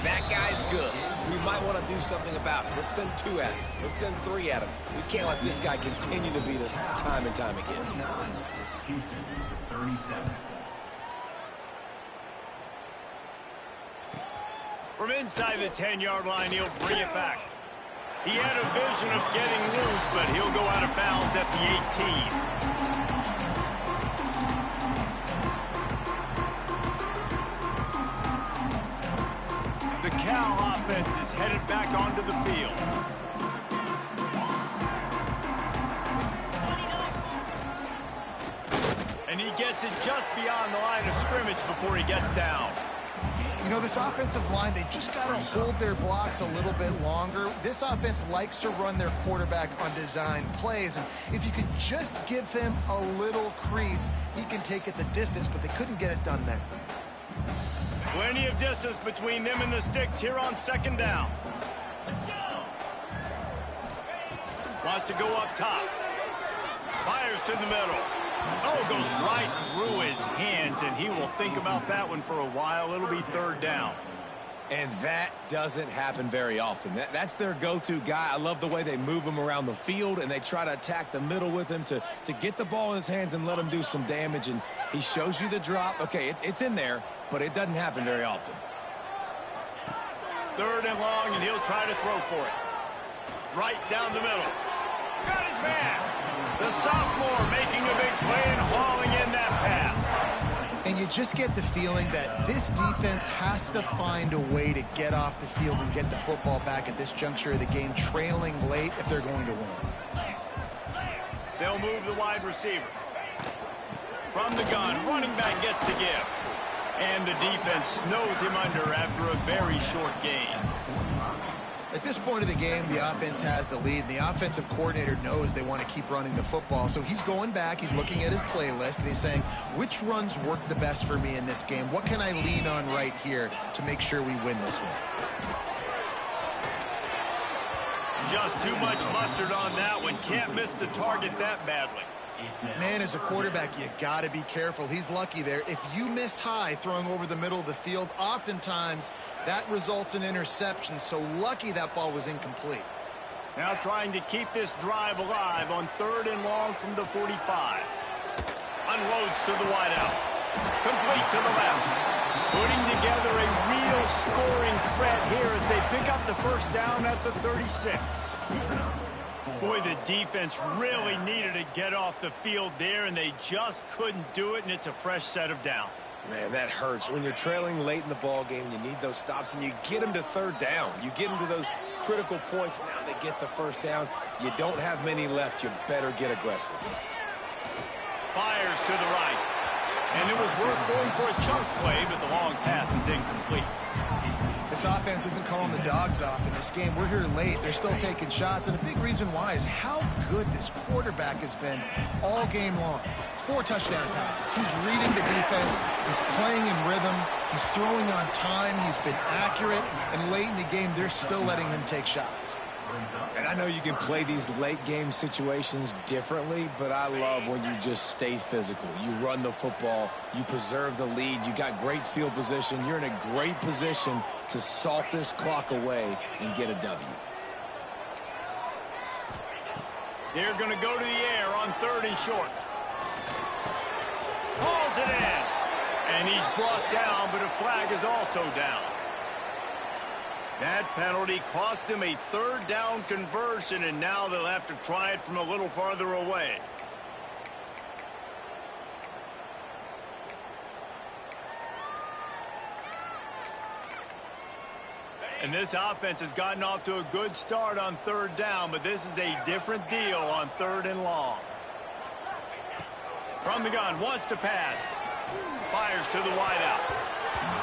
that guy's good. We might want to do something about it. Let's send 2 at him. Let's send 3 at him. We can't let this guy continue to beat us time and time again. 9. Houston, 37. From inside the 10-yard line, he'll bring it back. He had a vision of getting loose, but he'll go out of bounds at the 18. The Cal offense is headed back onto the field. And he gets it just beyond the line of scrimmage before he gets down. You know, this offensive line, they just got to hold their blocks a little bit longer. This offense likes to run their quarterback on design plays. And if you could just give him a little crease, he can take it the distance, but they couldn't get it done there. Plenty of distance between them and the sticks here on 2nd down. Wants to go up top. Fires to the middle. Oh, goes right through his hands, and he will think about that one for a while. It'll be 3rd down. And that doesn't happen very often. That's their go-to guy. I love the way they move him around the field, and they try to attack the middle with him to get the ball in his hands and let him do some damage. And he shows you the drop. Okay, it's in there, but it doesn't happen very often. 3rd and long, and he'll try to throw for it. Right down the middle. Got his man. The sophomore making a big play and hauling in that pass. And you just get the feeling that this defense has to find a way to get off the field and get the football back at this juncture of the game, trailing late if they're going to win. They'll move the wide receiver. From the gun, running back gets to give. And the defense snows him under after a very short gain. At this point of the game, the offense has the lead, and the offensive coordinator knows they want to keep running the football. So he's going back, he's looking at his playlist, and he's saying, which runs work the best for me in this game? What can I lean on right here to make sure we win this one? Just too much mustard on that one. Can't miss the target that badly. Man, as a quarterback, you got to be careful. He's lucky there. If you miss high throwing over the middle of the field, oftentimes that results in interception. So lucky that ball was incomplete. Now trying to keep this drive alive on 3rd and long from the 45. Unloads to the wideout. Complete to the left. Putting together a real scoring threat here as they pick up the 1st down at the 36. Boy, the defense really needed to get off the field there, and they just couldn't do it, and it's a fresh set of downs. Man, that hurts. When you're trailing late in the ball game, you need those stops, and you get them to 3rd down. You get them to those critical points. Now they get the 1st down. You don't have many left. You better get aggressive. Fires to the right. And it was worth going for a chunk play, but the long pass is incomplete. This offense isn't calling the dogs off in this game. We're here late. They're still taking shots, and a big reason why is how good this quarterback has been all game long. 4 touchdown passes. He's reading the defense. He's playing in rhythm. He's throwing on time. He's been accurate, and late in the game, they're still letting him take shots. And I know you can play these late game situations differently, but I love when you just stay physical. You run the football, you preserve the lead, you got great field position, you're in a great position to salt this clock away and get a W. They're going to go to the air on 3rd and short. Hauls it in. And he's brought down, but a flag is also down. That penalty cost them a 3rd down conversion, and now they'll have to try it from a little farther away. And this offense has gotten off to a good start on 3rd down, but this is a different deal on 3rd and long. From the gun, wants to pass. Fires to the wideout.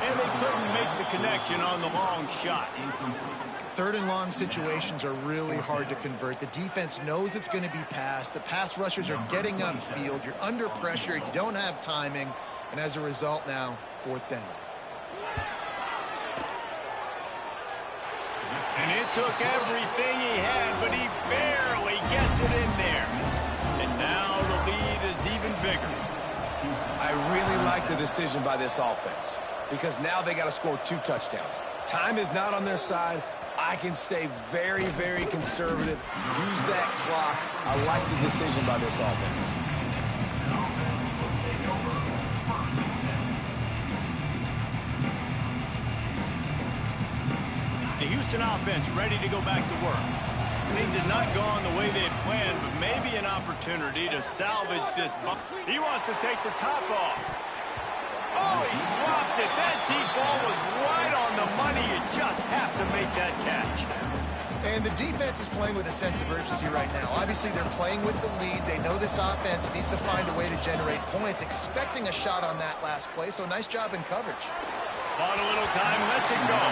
And they couldn't make the connection on the long shot. 3rd and long situations are really hard to convert. The defense knows it's going to be passed. The pass rushers are getting upfield. You're under pressure. You don't have timing. And as a result now, 4th down. And it took everything he had, but he barely gets it in there. And now the lead is even bigger. I really like the decision by this offense because now they got to score 2 touchdowns. Time is not on their side. I can stay very, very conservative, use that clock. I like the decision by this offense. The Houston offense ready to go back to work. Things had not gone the way they had planned, but maybe an opportunity to salvage this bump. He wants to take the top off. Oh, he dropped it. That deep ball was right on the money. You just have to make that catch. And the defense is playing with a sense of urgency right now. Obviously, they're playing with the lead. They know this offense needs to find a way to generate points, expecting a shot on that last play, so nice job in coverage. Bought a little time, lets it go.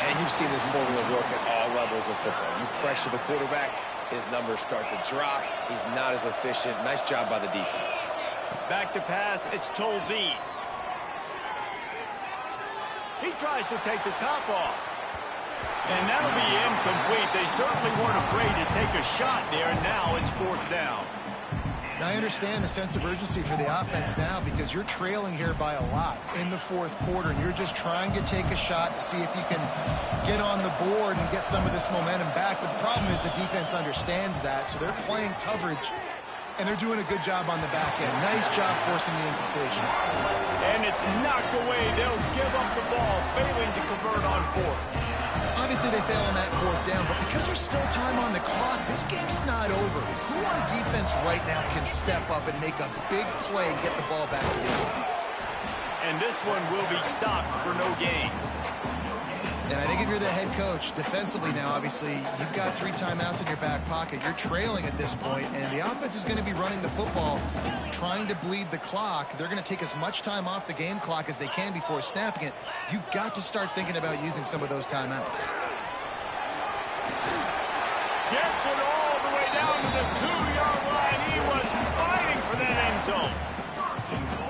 And you've seen this formula work at all levels of football. You pressure the quarterback, his numbers start to drop. He's not as efficient. Nice job by the defense. Back to pass, it's Tolzien. He tries to take the top off. And that'll be incomplete. They certainly weren't afraid to take a shot there, and now it's 4th down. Now, I understand the sense of urgency for the offense now because you're trailing here by a lot in the 4th quarter, and you're just trying to take a shot to see if you can get on the board and get some of this momentum back. But the problem is the defense understands that, so they're playing coverage, and they're doing a good job on the back end. Nice job forcing the incompletion. And it's knocked away. They'll give up the ball, failing to convert on 4th. Obviously, they fail on that 4th down, but because there's still time on the clock, this game's not over. Who on defense right now can step up and make a big play and get the ball back to the offense? And this one will be stopped for no gain. And I think if you're the head coach, defensively now, obviously, you've got 3 timeouts in your back pocket. You're trailing at this point, and the offense is going to be running the football, trying to bleed the clock. They're going to take as much time off the game clock as they can before snapping it. You've got to start thinking about using some of those timeouts. Gets it all the way down to the 2-yard line. He was fighting for that end zone.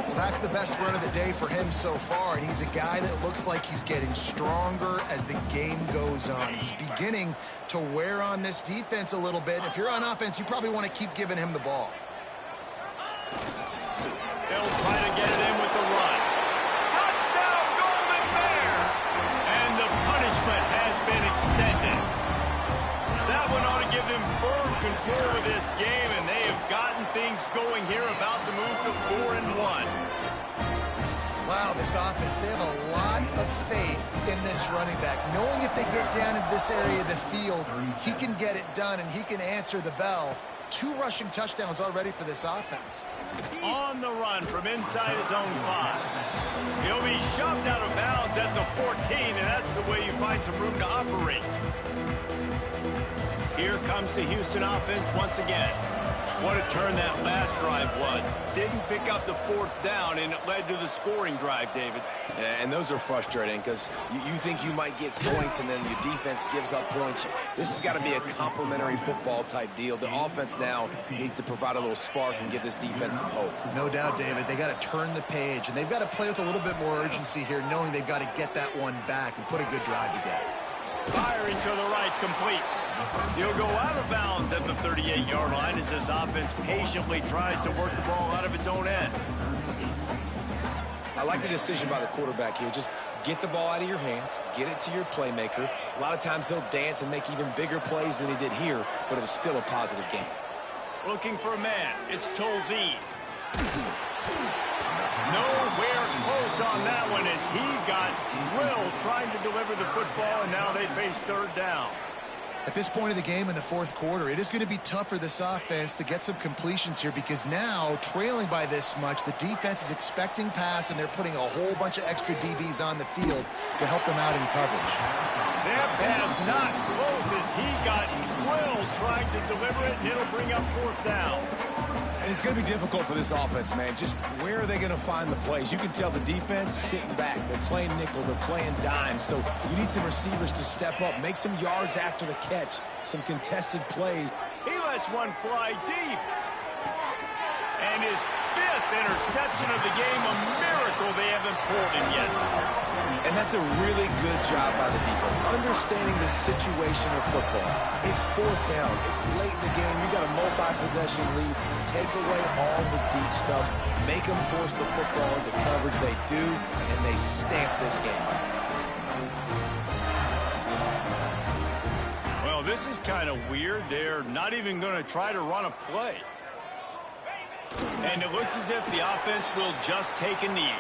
Well, that's the best run of the day for him so far, and he's a guy that looks like he's getting stronger as the game goes on. He's beginning to wear on this defense a little bit. If you're on offense, you probably want to keep giving him the ball. They'll try to get it in with the run. Touchdown, Golden Bear! And the punishment has been extended. That one ought to give them firm control of this game, and they have gotten things going here, about to move to 4-1. Wow, this offense, they have a lot of faith in this running back. Knowing if they get down in this area of the field, he can get it done and he can answer the bell. 2 rushing touchdowns already for this offense. On the run from inside his own 5. He'll be shoved out of bounds at the 14, and that's the way you find some room to operate. Here comes the Houston offense once again. What a turn that last drive was. Didn't pick up the 4th down, and it led to the scoring drive, David. Yeah, and those are frustrating because you think you might get points and then your defense gives up points. This has got to be a complementary football type deal. The offense now needs to provide a little spark and give this defense some hope. No doubt, David. They got to turn the page, and they've got to play with a little bit more urgency here, knowing they've got to get that one back and put a good drive together. Firing to the right, complete. He'll go out of bounds at the 38-yard line as this offense patiently tries to work the ball out of its own end. I like the decision by the quarterback here. Just get the ball out of your hands, get it to your playmaker. A lot of times he'll dance and make even bigger plays than he did here, but it was still a positive game. Looking for a man. It's Tolzien. Nowhere close on that one as he got drilled trying to deliver the football, and now they face 3rd down. At this point of the game in the 4th quarter, it is going to be tough for this offense to get some completions here because now, trailing by this much, the defense is expecting pass, and they're putting a whole bunch of extra DBs on the field to help them out in coverage. That pass not close as he got drilled trying to deliver it, and it'll bring up 4th down. And it's going to be difficult for this offense, man. Just where are they going to find the plays? You can tell the defense sitting back. They're playing nickel. They're playing dime. So you need some receivers to step up, make some yards after the catch, some contested plays. He lets one fly deep. And his 5th interception of the game, a miracle they haven't pulled him yet. And that's a really good job by the defense, understanding the situation of football. It's fourth down. It's late in the game. You got a multi-possession lead. Take away all the deep stuff. Make them force the football into coverage. They do, and they stamp this game. Well, this is kind of weird. They're not even going to try to run a play. And it looks as if the offense will just take a knee.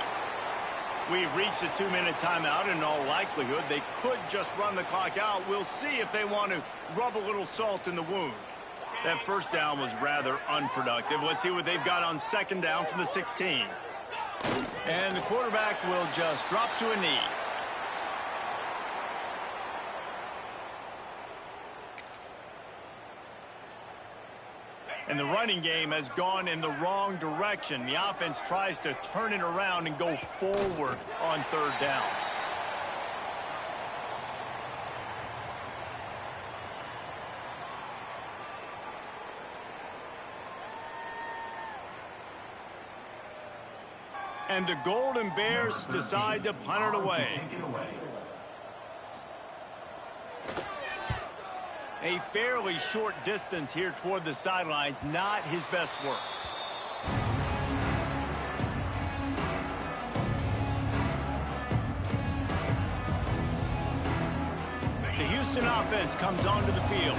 We've reached a 2-minute timeout. In all likelihood, they could just run the clock out. We'll see if they want to rub a little salt in the wound. That first down was rather unproductive. Let's see what they've got on second down from the 16. And the quarterback will just drop to a knee. And the running game has gone in the wrong direction. The offense tries to turn it around and go forward on third down. And the Golden Bears decide to punt it away. A fairly short distance here toward the sidelines, not his best work. The Houston offense comes onto the field.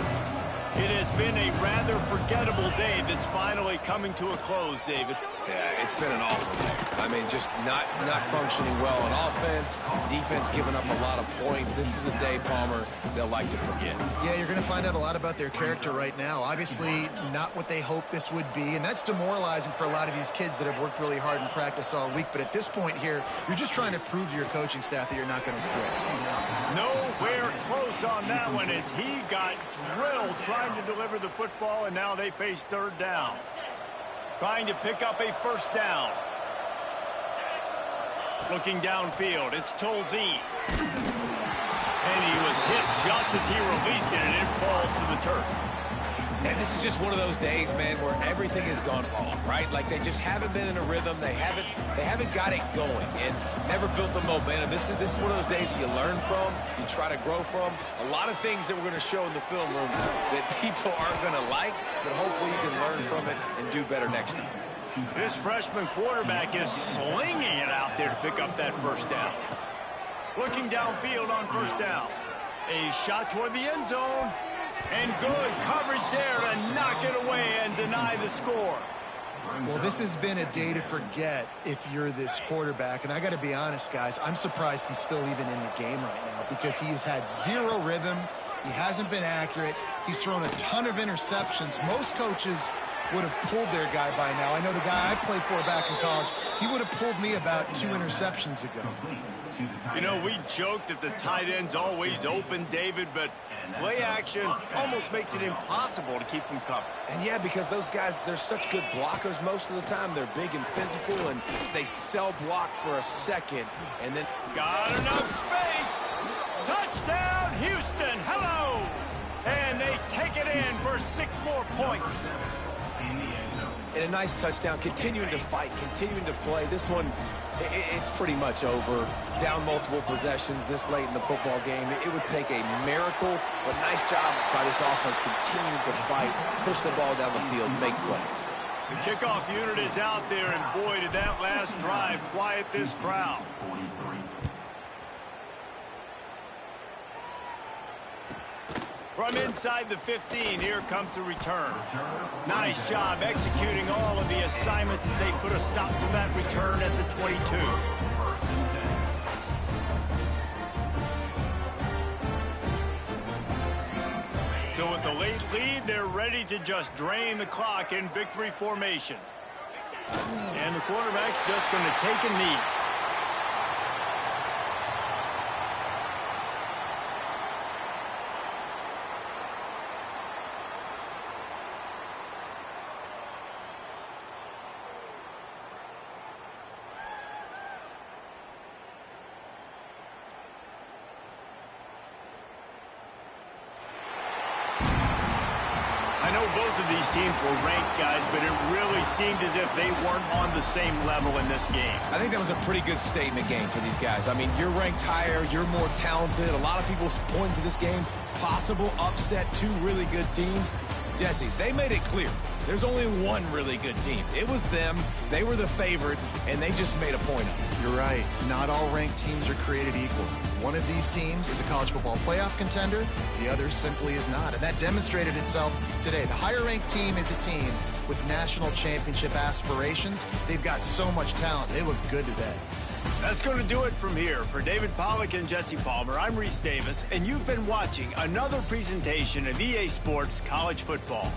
It has been a rather forgettable day that's finally coming to a close, David. Yeah, it's been an awful day. I mean, just not functioning well on offense. Defense giving up a lot of points. This is a day, Palmer, they'll like to forget. Yeah, you're going to find out a lot about their character right now. Obviously, not what they hoped this would be, and that's demoralizing for a lot of these kids that have worked really hard in practice all week. But at this point here, you're just trying to prove to your coaching staff that you're not going to quit. Nowhere close on that one as he got drilled trying to deliver the football, and now they face third down. Trying to pick up a first down. Looking downfield, it's Tolzien. And he was hit just as he released it, and it falls to the turf. And this is just one of those days, man, where everything has gone wrong, right? Like they just haven't been in a rhythm. They haven't got it going and never built the momentum. This is one of those days that you learn from, you try to grow from. A lot of things that we're going to show in the film room that people aren't going to like, but hopefully you can learn from it and do better next time. This freshman quarterback is slinging it out there to pick up that first down. Looking downfield on first down. A shot toward the end zone. And good coverage there to knock it away and deny the score. Well, this has been a day to forget if you're this quarterback. And I got to be honest, guys, I'm surprised he's still even in the game right now because he's had zero rhythm. He hasn't been accurate. He's thrown a ton of interceptions. Most coaches would have pulled their guy by now. I know the guy I played for back in college, he would have pulled me about 2 interceptions ago. You know, we joked that the tight end's always open, David, but play action almost makes it impossible to keep them covered. And yeah, because those guys, they're such good blockers most of the time. They're big and physical, and they sell block for a second, and then... Got enough space. Touchdown, Houston. Hello. And they take it in for 6 more points. And a nice touchdown, continuing to fight, continuing to play. This one, it's pretty much over. Down multiple possessions this late in the football game. It would take a miracle, but nice job by this offense continuing to fight, push the ball down the field, make plays. The kickoff unit is out there, and boy, did that last drive quiet this crowd. From inside the 15, here comes the return. Nice job executing all of the assignments as they put a stop to that return at the 22. So with the late lead, they're ready to just drain the clock in victory formation. And the quarterback's just going to take a knee. know both of these teams were ranked, guys, but it really seemed as if they weren't on the same level in this game. I think that was a pretty good statement game for these guys. I mean, you're ranked higher, you're more talented. A lot of people point to this game, possible upset, two really good teams. Jesse, they made it clear. There's only one really good team. It was them. They were the favorite, and they just made a point of it. You're right. Not all ranked teams are created equal. One of these teams is a college football playoff contender. The other simply is not. And that demonstrated itself today. The higher-ranked team is a team with national championship aspirations. They've got so much talent. They look good today. That's going to do it from here. For David Pollack and Jesse Palmer, I'm Reese Davis, and you've been watching another presentation of EA Sports College Football.